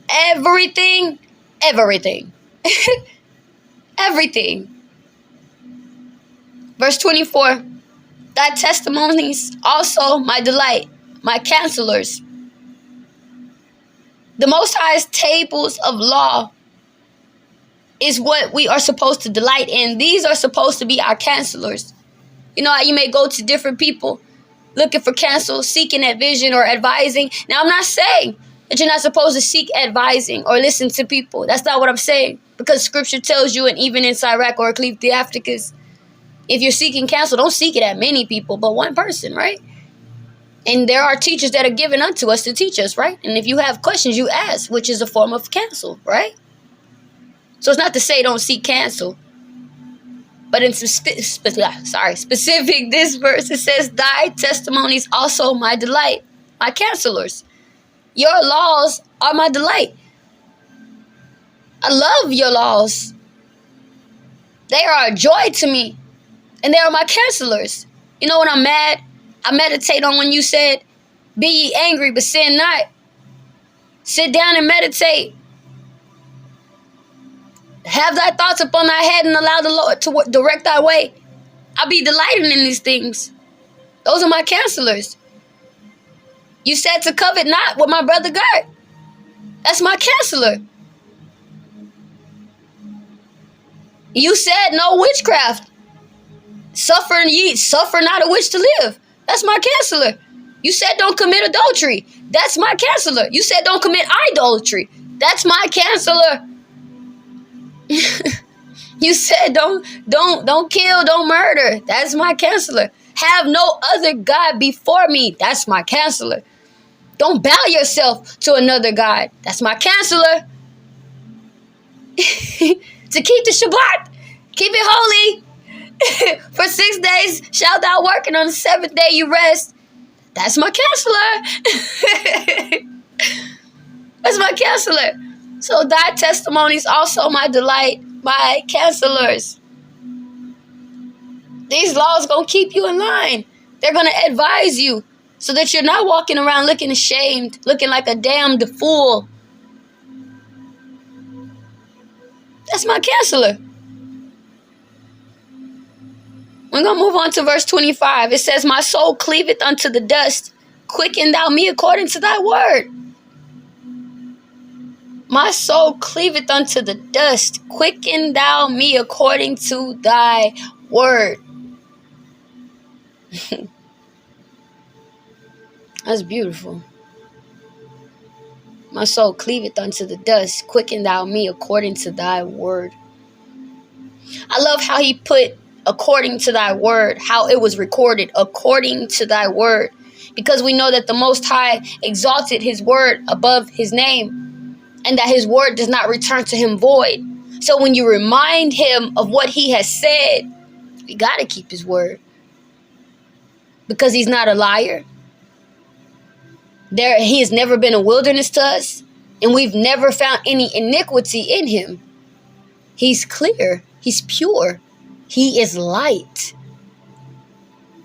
Everything. Everything. Verse 24. Thy testimonies also my delight, my counselors. The Most High's tables of law is what we are supposed to delight in. These are supposed to be our counselors. You know how you may go to different people looking for counsel, seeking advision or advising. Now, I'm not saying that you're not supposed to seek advising or listen to people. That's not what I'm saying. Because scripture tells you, and even in Sirach or Ecclesiasticus, if you're seeking counsel, don't seek it at many people, but one person, right? And there are teachers that are given unto us to teach us, right? And if you have questions, you ask, which is a form of counsel, right? So it's not to say don't seek counsel. But in specific, this verse, it says, Thy testimonies also my delight, my counselors. Your laws are my delight. I love your laws. They are a joy to me. And they are my counselors. You know when I'm mad, I meditate on when you said, Be ye angry, but sin not. Sit down and meditate. Have thy thoughts upon thy head and allow the Lord to direct thy way. I'll be delighting in these things. Those are my counselors. You said to covet not what my brother got. That's my counselor. You said no witchcraft. Suffer not a witch to live. That's my counselor. You said don't commit adultery. That's my counselor. You said don't commit idolatry. That's my counselor. You said don't kill, don't murder. That's my counselor. Have no other God before me. That's my counselor. Don't bow yourself to another God. That's my counselor. To keep the Shabbat. Keep it holy. For 6 days shalt thou work, and on the 7th day you rest. That's my counselor. That's my counselor. So thy testimonies also my delight, my counselors. These laws gonna keep you in line. They're gonna advise you so that you're not walking around looking ashamed, looking like a damned fool. That's my counselor. We're going to move on to verse 25. It says, My soul cleaveth unto the dust. Quicken thou me according to thy word. My soul cleaveth unto the dust. Quicken thou me according to thy word. That's beautiful. My soul cleaveth unto the dust. Quicken thou me according to thy word. I love how he put according to thy word, how it was recorded, according to thy word. Because we know that the Most High exalted his word above his name, and that his word does not return to him void. So when you remind him of what he has said, you got to keep his word. Because he's not a liar. He has never been a wilderness to us, and we've never found any iniquity in him. He's clear. He's pure. He is light.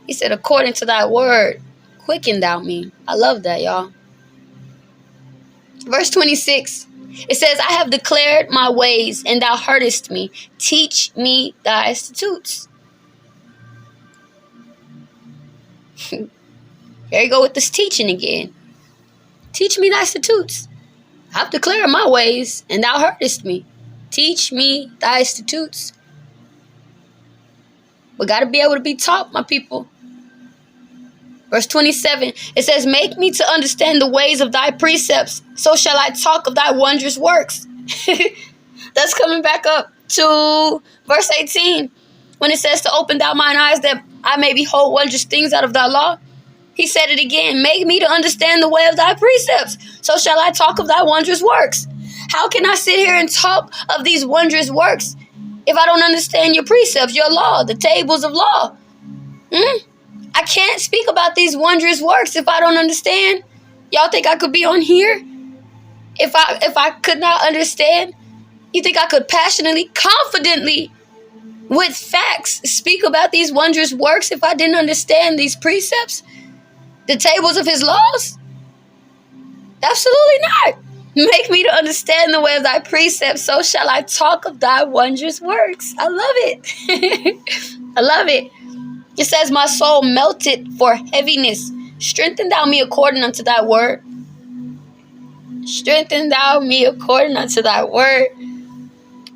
He said, according to thy word, quicken thou me. I love that, y'all. Verse 26, it says, I have declared my ways, and thou heardest me. Teach me thy statutes. Here you go with this teaching again. Teach me thy statutes. I've declared my ways, and thou heardest me. Teach me thy statutes. We got to be able to be taught, my people. Verse 27, it says, make me to understand the ways of thy precepts, so shall I talk of thy wondrous works. That's coming back up to verse 18, when it says to open thou mine eyes that I may behold wondrous things out of thy law. He said it again, make me to understand the way of thy precepts, so shall I talk of thy wondrous works. How can I sit here and talk of these wondrous works if I don't understand your precepts, your law, the tables of law? I can't speak about these wondrous works if I don't understand. Y'all think I could be on here if I could not understand? You think I could passionately, confidently, with facts, speak about these wondrous works if I didn't understand these precepts, the tables of his laws? Absolutely not. Make me to understand the way of thy precepts, so shall I talk of thy wondrous works. I love it. I love it. It says, my soul melted for heaviness. Strengthen thou me according unto thy word. Strengthen thou me according unto thy word.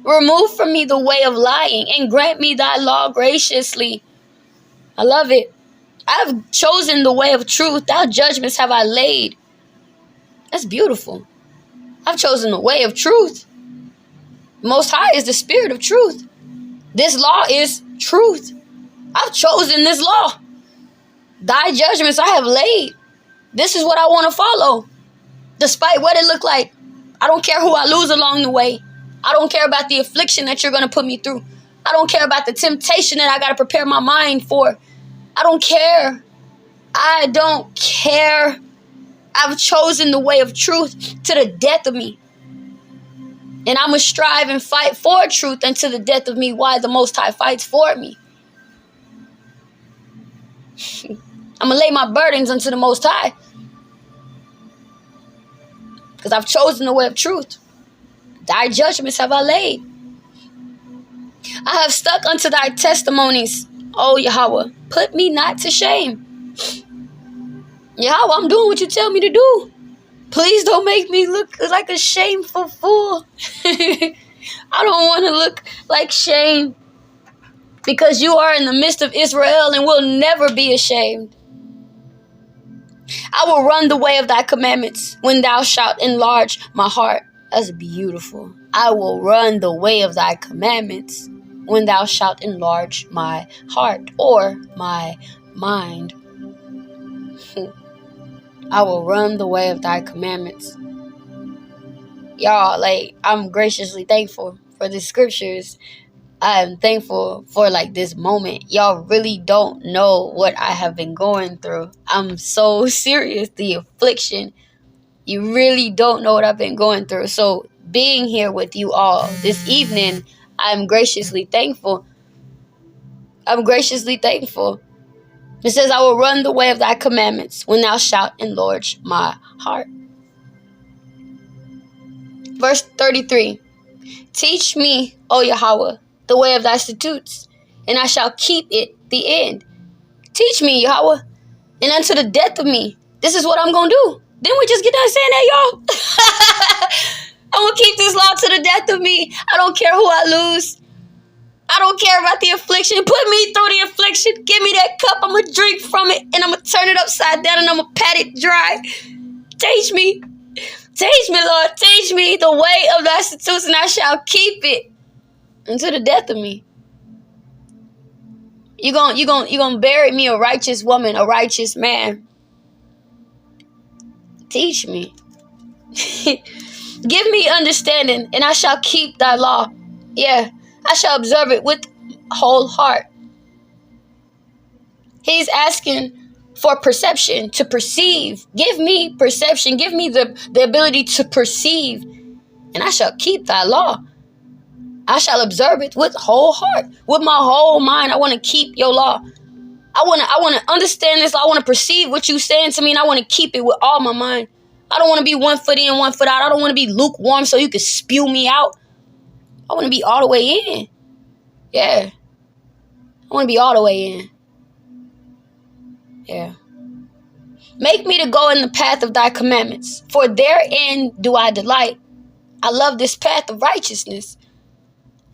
Remove from me the way of lying, and grant me thy law graciously. I love it. I've chosen the way of truth. Thy judgments have I laid. That's beautiful. I've chosen the way of truth. Most High is the spirit of truth. This law is truth. I've chosen this law. Thy judgments I have laid. This is what I want to follow. Despite what it looked like. I don't care who I lose along the way. I don't care about the affliction that you're going to put me through. I don't care about the temptation that I got to prepare my mind for. I don't care. I don't care. I've chosen the way of truth to the death of me. And I'm going to strive and fight for truth unto the death of me. Why? The Most High fights for me. I'm going to lay my burdens unto the Most High. Because I've chosen the way of truth. Thy judgments have I laid. I have stuck unto thy testimonies, O Yahweh. Put me not to shame. Yahweh, I'm doing what you tell me to do. Please don't make me look like a shameful fool. I don't want to look like shame. Because you are in the midst of Israel and will never be ashamed. I will run the way of thy commandments when thou shalt enlarge my heart. That's beautiful. I will run the way of thy commandments when thou shalt enlarge my heart or my mind. I will run the way of thy commandments. Y'all, I'm graciously thankful for the scriptures. I am thankful for this moment. Y'all really don't know what I have been going through. I'm so serious. The affliction. You really don't know what I've been going through. So being here with you all this evening, I'm graciously thankful. I'm graciously thankful. It says, I will run the way of thy commandments when thou shalt enlarge my heart. Verse 33. Teach me, O Yahweh, the way of thy statutes, and I shall keep it the end. Teach me, Yahweh, and unto the death of me. This is what I'm going to do. Didn't we just get done saying that, y'all? I'm going to keep this law to the death of me. I don't care who I lose. I don't care about the affliction. Put me through the affliction. Give me that cup. I'm going to drink from it. And I'm going to turn it upside down and I'm going to pat it dry. Teach me. Teach me, Lord. Teach me the way of thy statutes, and I shall keep it until the death of me. You're gonna bury me a righteous woman, a righteous man. Teach me. Give me understanding, and I shall keep thy law. Yeah, I shall observe it with whole heart. He's asking for perception, to perceive. Give me perception. Give me the ability to perceive. And I shall keep thy law. I shall observe it with whole heart. With my whole mind, I want to keep your law. I want to understand this. I want to perceive what you're saying to me, and I want to keep it with all my mind. I don't want to be 1 foot in, 1 foot out. I don't want to be lukewarm so you can spew me out. I want to be all the way in. Yeah. I want to be all the way in. Yeah. Make me to go in the path of thy commandments, for therein do I delight. I love this path of righteousness.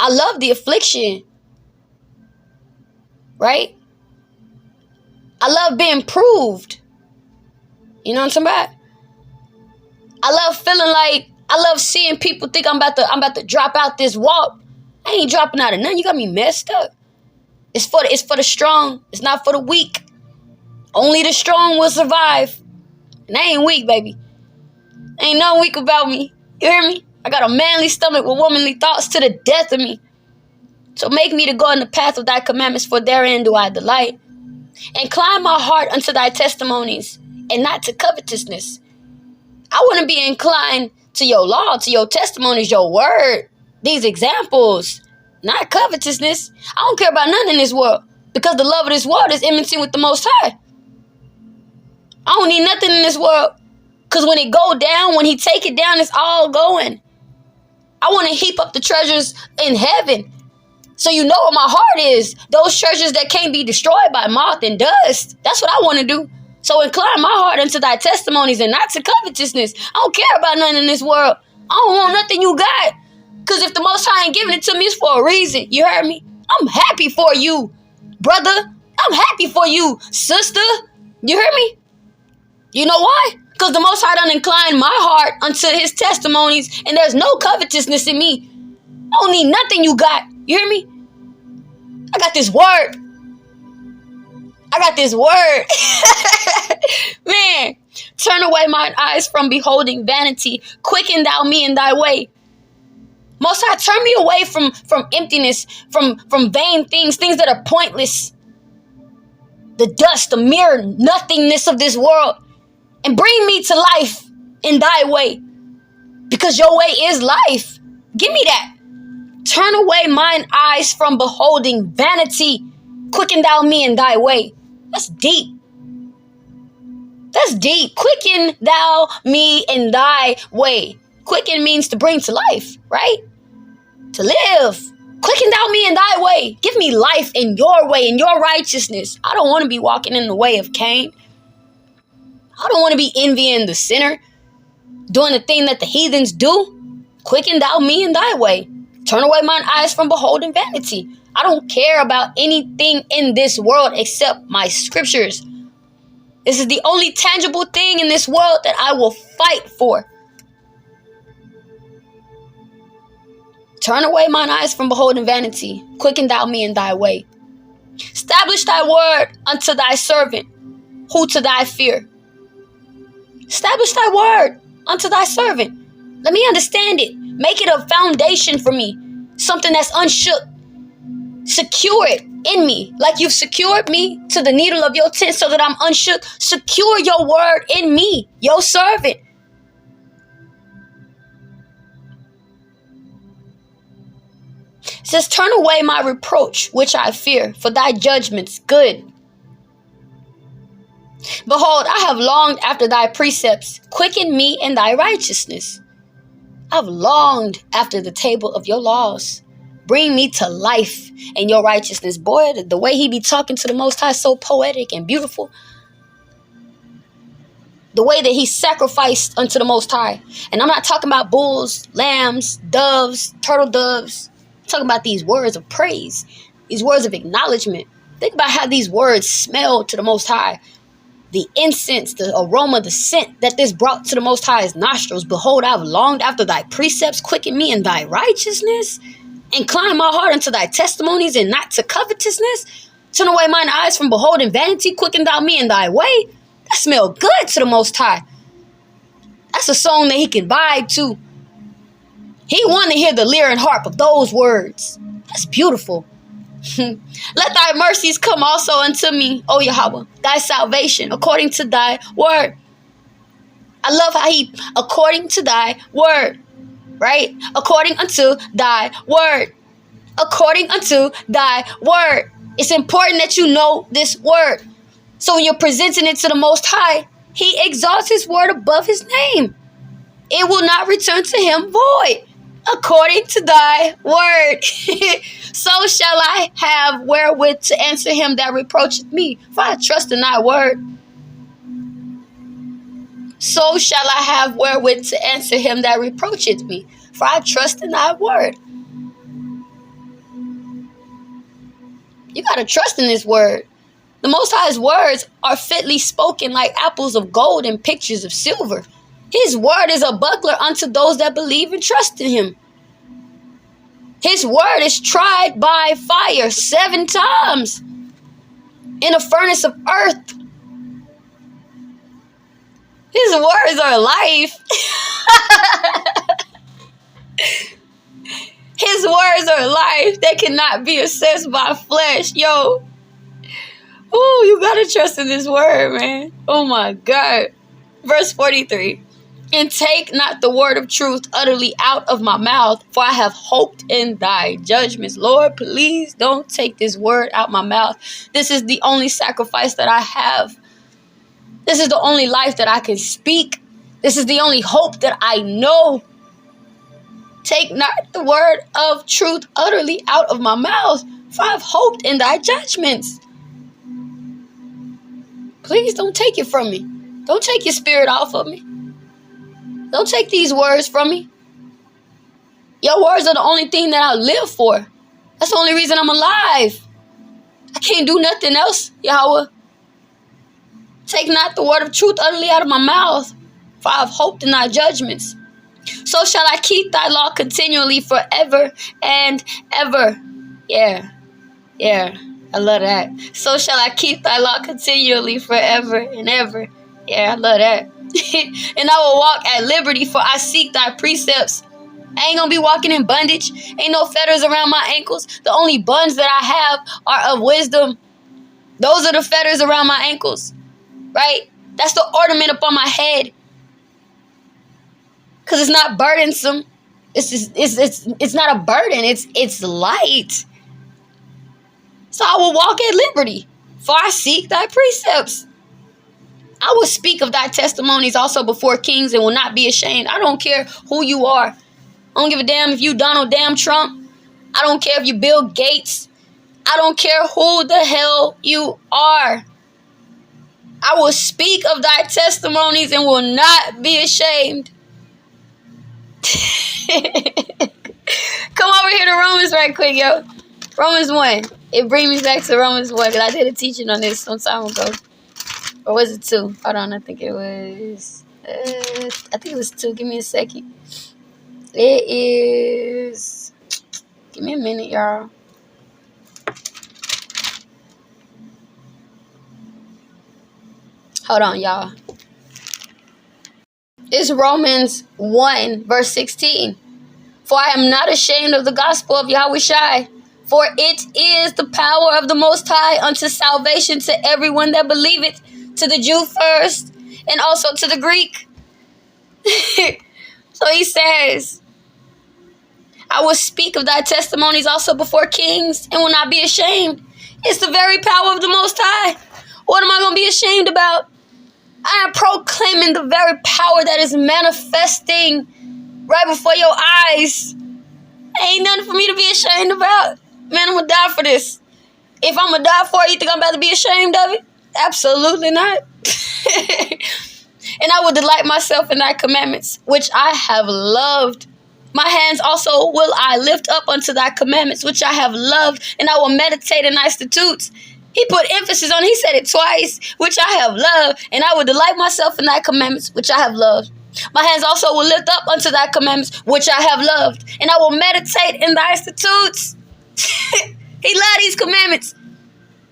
I love the affliction. Right? I love being proved. You know what I'm talking about? I love feeling like, I love seeing people think I'm about to drop out this walk. I ain't dropping out of nothing. You got me messed up. It's for the strong. It's not for the weak. Only the strong will survive. And I ain't weak, baby. Ain't nothing weak about me. You hear me? I got a manly stomach with womanly thoughts to the death of me. So make me to go in the path of thy commandments, for therein do I delight. Incline my heart unto thy testimonies, and not to covetousness. I want to be inclined to your law, to your testimonies, your word, these examples, not covetousness. I don't care about nothing in this world, because the love of this world is enmity with the Most High. I don't need nothing in this world, because when it go down, when he take it down, it's all going. I want to heap up the treasures in heaven. So you know what my heart is. Those treasures that can't be destroyed by moth and dust. That's what I want to do. So incline my heart unto thy testimonies, and not to covetousness. I don't care about nothing in this world. I don't want nothing you got. Because if the Most High ain't giving it to me, it's for a reason. You heard me? I'm happy for you, brother. I'm happy for you, sister. You heard me? You know why? Because the Most High done incline my heart unto his testimonies, and there's no covetousness in me. I don't need nothing you got. You hear me? I got this word. I got this word. Man, turn away mine eyes from beholding vanity. Quicken thou me in thy way. Most High, turn me away from emptiness, from vain things that are pointless. The dust, the mere nothingness of this world. And bring me to life in thy way. Because your way is life. Give me that. Turn away mine eyes from beholding vanity. Quicken thou me in thy way. That's deep. That's deep. Quicken thou me in thy way. Quicken means to bring to life, right? To live. Quicken thou me in thy way. Give me life in your way, in your righteousness. I don't want to be walking in the way of Cain. I don't want to be envying the sinner, doing the thing that the heathens do. Quicken thou me in thy way. Turn away mine eyes from beholding vanity. I don't care about anything in this world except my scriptures. This is the only tangible thing in this world that I will fight for. Turn away mine eyes from beholding vanity. Quicken thou me in thy way. Establish thy word unto thy servant, who to thy fear. Establish thy word unto thy servant. Let me understand it. Make it a foundation for me. Something that's unshook. Secure it in me. Like you've secured me to the needle of your tent so that I'm unshook. Secure your word in me, your servant. It says, turn away my reproach, which I fear, for thy judgment's good. Behold, I have longed after thy precepts. Quicken me in thy righteousness. I've longed after the table of your laws. Bring me to life in your righteousness. Boy, the way he be talking to the Most High is so poetic and beautiful. the way that he sacrificed unto the Most High. And I'm not talking about bulls, lambs, doves, turtle doves. I'm talking about these words of praise, these words of acknowledgement. Think about how these words smell to the Most High. The incense, the aroma, the scent that this brought to the Most High's nostrils. Behold, I've longed after thy precepts. Quicken me in thy righteousness. Incline my heart unto thy testimonies and not to covetousness. Turn away mine eyes from beholding vanity. Quicken thou me in thy way. That smell good to the Most High. That's a song that he can vibe to. He wanted to hear the lyre and harp of those words. That's beautiful. Let thy mercies come also unto me, O Yahweh, thy salvation, according to thy word. I love how he, according to thy word, right? According unto thy word. According unto thy word. It's important that you know this word. So when you're presenting it to the Most High, he exalts his word above his name. It will not return to him void. According to thy word. So shall I have wherewith to answer him that reproacheth me. For I trust in thy word. So shall I have wherewith to answer him that reproacheth me. For I trust in thy word. You got to trust in this word. The Most High's words are fitly spoken like apples of gold and pictures of silver. His word is a buckler unto those that believe and trust in him. His word is tried by fire 7 times in a furnace of earth. His words are life. His words are life. They cannot be assessed by flesh. Yo. Ooh, you gotta trust in this word, man. Oh my God. Verse 43. And take not the word of truth utterly out of my mouth, for I have hoped in thy judgments. Lord, please don't take this word out my mouth. This is the only sacrifice that I have. This is the only life that I can speak. This is the only hope that I know. Take not the word of truth utterly out of my mouth, for I have hoped in thy judgments. Please don't take it from me. Don't take your spirit off of me. Don't take these words from me. Your words are the only thing that I live for. That's the only reason I'm alive. I can't do nothing else, Yahweh. Take not the word of truth utterly out of my mouth, for I have hoped in thy judgments. So shall I keep thy law continually forever and ever. Yeah, I love that. So shall I keep thy law continually forever and ever. Yeah, I love that. And I will walk at liberty, for I seek thy precepts. I ain't gonna be walking in bondage. Ain't no fetters around my ankles. The only bonds that I have are of wisdom. Those are the fetters around my ankles, right? That's the ornament upon my head. Because it's not burdensome. It's not a burden. It's light. So I will walk at liberty, for I seek thy precepts. I will speak of thy testimonies also before kings and will not be ashamed. I don't care who you are. I don't give a damn if you Donald damn Trump. I don't care if you Bill Gates. I don't care who the hell you are. I will speak of thy testimonies and will not be ashamed. Come over here to Romans right quick, yo. Romans 1. It brings me back to Romans 1 because I did a teaching on this some time ago. Or was it 2? Hold on, I think it was 2. Give me a second. It is... Give me a minute, y'all. Hold on, y'all. It's Romans 1, verse 16. For I am not ashamed of the gospel of Yahushai, for it is the power of the Most High unto salvation to everyone that believeth, to the Jew first, and also to the Greek. So he says, I will speak of thy testimonies also before kings, and will not be ashamed. It's the very power of the Most High. What am I going to be ashamed about? I am proclaiming the very power that is manifesting right before your eyes. Ain't nothing for me to be ashamed about. Man, I'm going to die for this. If I'm going to die for it, you think I'm about to be ashamed of it? Absolutely not. And I will delight myself in thy commandments, which I have loved. My hands also will I lift up unto thy commandments, which I have loved, and I will meditate in thy statutes. He put emphasis on it. He said it twice, which I have loved, and I will delight myself in thy commandments, which I have loved. My hands also will lift up unto thy commandments, which I have loved, and I will meditate in thy statutes. He loved these commandments.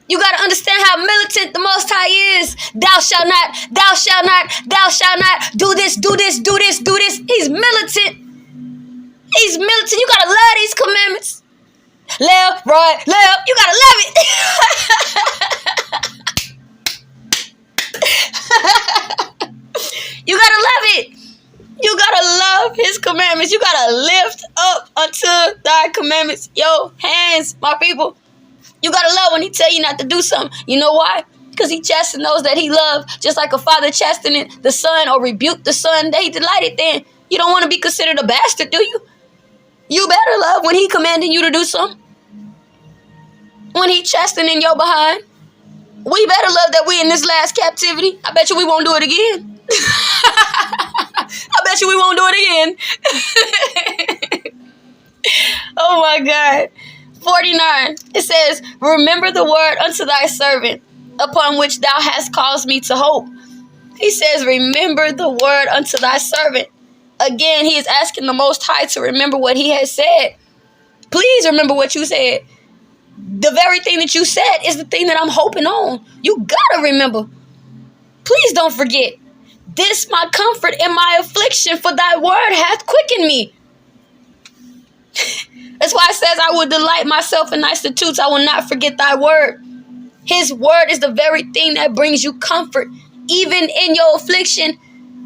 You got to understand how militant the Most High is. Thou shalt not, thou shalt not, thou shalt not, do this, do this, do this, do this. He's militant. He's militant. You got to love these commandments. Left, right, left. You got to love it. You got to love it. You got to love his commandments. You got to lift up unto thy commandments your hands, my people. You got to love when he tell you not to do something. You know why? Because he chastened those that he loved, just like a father chastening the son or rebuked the son that he delighted in. You don't want to be considered a bastard, do you? You better love when he commanding you to do something. When he chastening your behind. We better love that we in this last captivity. I bet you we won't do it again. I bet you we won't do it again. Oh my God. 49. It says, remember the word unto thy servant, upon which thou hast caused me to hope. He says, remember the word unto thy servant. Again, he is asking the Most High to remember what he has said. Please remember what you said. The very thing that you said is the thing that I'm hoping on. You gotta remember. Please don't forget. This my comfort in my affliction, for thy word hath quickened me. That's why it says, I will delight myself in thy statutes. I will not forget thy word. His word is the very thing that brings you comfort, even in your affliction.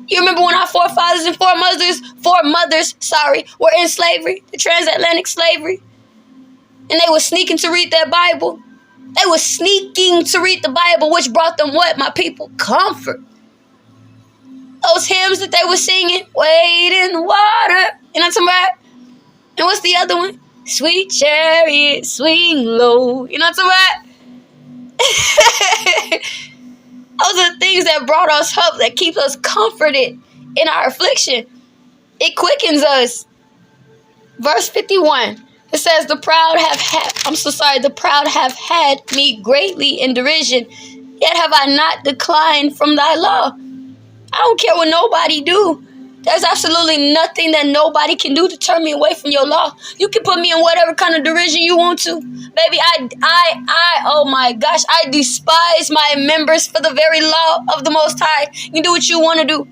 You remember when our forefathers and foremothers, were in slavery, the transatlantic slavery, and they were sneaking to read their Bible. They were sneaking to read the Bible, which brought them what, my people? Comfort. Those hymns that they were singing, wade in water. You know what I'm talking about? And what's the other one? Sweet chariot, swing low. You know what I'm talking about? Those are the things that brought us hope, that keeps us comforted in our affliction. It quickens us. Verse 51. It says, the proud have had me greatly in derision, yet have I not declined from thy law. I don't care what nobody do. There's absolutely nothing that nobody can do to turn me away from your law. You can put me in whatever kind of derision you want to. Baby, oh my gosh, I despise my members for the very law of the Most High. You do what you want to do.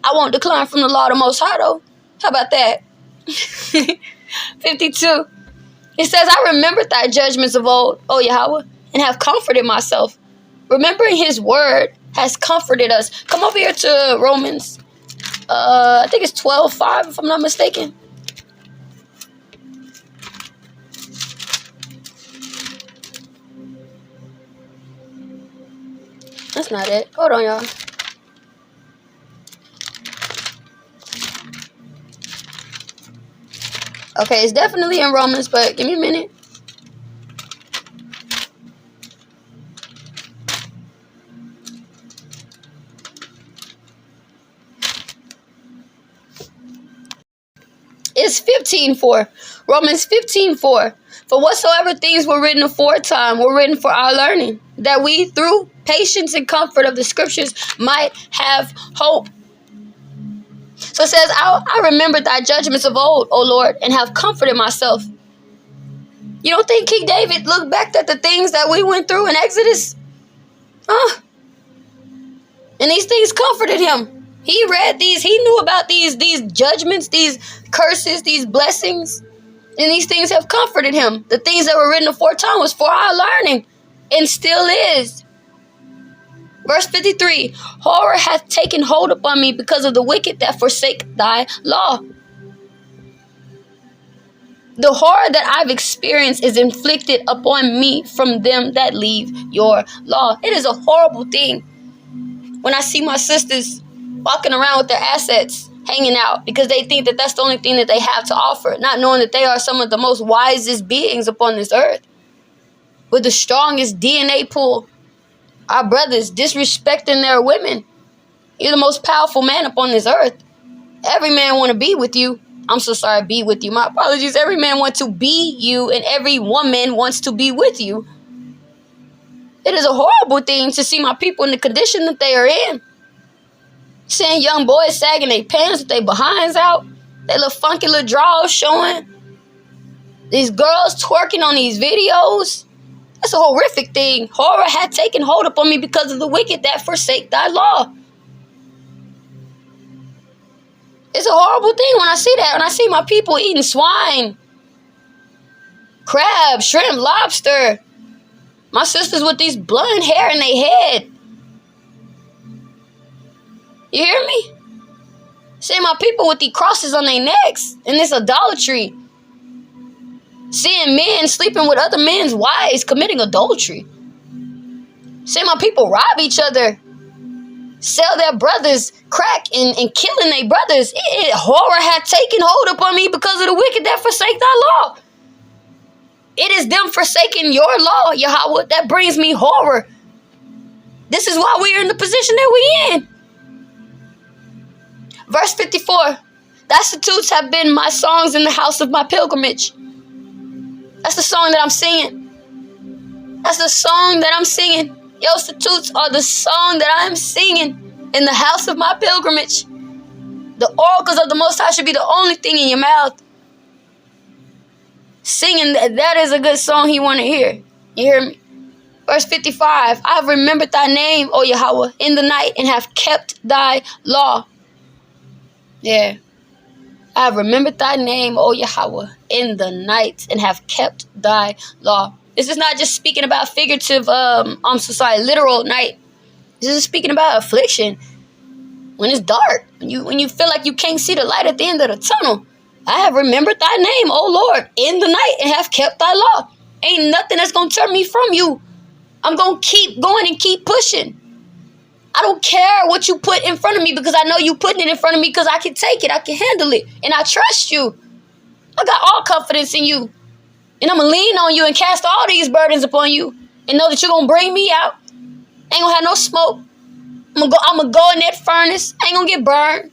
I won't decline from the law of the Most High, though. How about that? 52. It says, I remembered thy judgments of old, O Yahweh, and have comforted myself. Remembering his word has comforted us. Come over here to Romans. I think it's 12:5, if I'm not mistaken. That's not it. Hold on, y'all. Okay, it's definitely in Romans, but give me a minute. It's 15:4. Romans 15:4. For whatsoever things were written aforetime were written for our learning, that we through patience and comfort of the scriptures might have hope. So it says, I remember thy judgments of old, O Lord, and have comforted myself. You don't think King David looked back at the things that we went through in Exodus? And these things comforted him. He read these. He knew about these judgments, these curses, these blessings. And these things have comforted him. The things that were written aforetime was for our learning, and still is. Verse 53. Horror hath taken hold upon me because of the wicked that forsake thy law. The horror that I've experienced is inflicted upon me from them that leave your law. It is a horrible thing when I see my sisters walking around with their assets hanging out because they think that that's the only thing that they have to offer, not knowing that they are some of the most wisest beings upon this earth with the strongest DNA pool. Our brothers disrespecting their women, You're the most powerful man upon this earth. Every man want to be with you. I'm so sorry, be with you. My apologies. Every man wants to be you, and every woman wants to be with you. It is a horrible thing to see my people in the condition that they are in. Seeing young boys sagging their pants with their behinds out, their little funky little drawers showing. These girls twerking on these videos. That's a horrific thing. Horror had taken hold upon me because of the wicked that forsake thy law. It's a horrible thing when I see that. When I see my people eating swine, crab, shrimp, lobster. My sisters with these blonde hair in their head. You hear me? Seeing my people with these crosses on their necks and this idolatry. Seeing men sleeping with other men's wives, committing adultery. Seeing my people rob each other, sell their brothers crack and killing their brothers. Horror had taken hold upon me because of the wicked that forsake thy law. It is them forsaking your law, Yahweh, that brings me horror. This is why we are in the position that we're in. Verse 54. Thy statutes have been my songs in the house of my pilgrimage. That's the song that I'm singing. That's the song that I'm singing. Your statutes are the song that I am singing in the house of my pilgrimage. The oracles of the Most High should be the only thing in your mouth. Singing that is a good song he want to hear. You hear me? Verse 55. I have remembered thy name, O Yahweh, in the night and have kept thy law. Yeah. I have remembered thy name, O Yahweh, in the night and have kept thy law. This is not just speaking about figurative, literal night. This is speaking about affliction. When it's dark, when you feel like you can't see the light at the end of the tunnel. I have remembered thy name, O Lord, in the night and have kept thy law. Ain't nothing that's going to turn me from you. I'm going to keep going and keep pushing. I don't care what you put in front of me because I know you putting it in front of me because I can take it. I can handle it. And I trust you. I got all confidence in you. And I'm going to lean on you and cast all these burdens upon you and know that you're going to bring me out. Ain't going to have no smoke. I'm going to go in that furnace. I ain't going to get burned.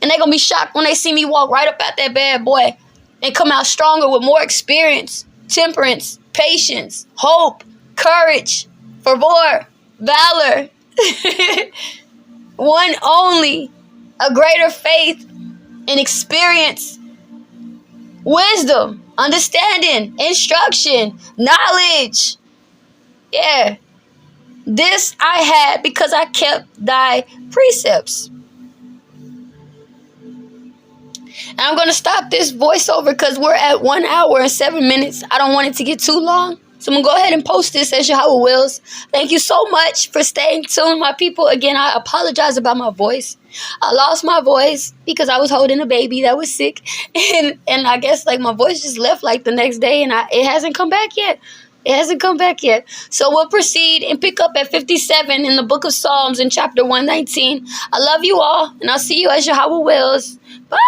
And they're going to be shocked when they see me walk right up at that bad boy and come out stronger with more experience, temperance, patience, hope, courage, fervor, valor. One only, a greater faith and experience, wisdom, understanding, instruction, knowledge. Yeah. This I had because I kept thy precepts. And I'm going to stop this voiceover because we're at 1 hour and 7 minutes. I don't want it to get too long. So I'm going to go ahead and post this as Yahweh wills. Thank you so much for staying tuned, my people. Again, I apologize about my voice. I lost my voice because I was holding a baby that was sick. And I guess like my voice just left like the next day and it hasn't come back yet. It hasn't come back yet. So we'll proceed and pick up at 57 in the book of Psalms in chapter 119. I love you all and I'll see you as Yahweh wills. Bye.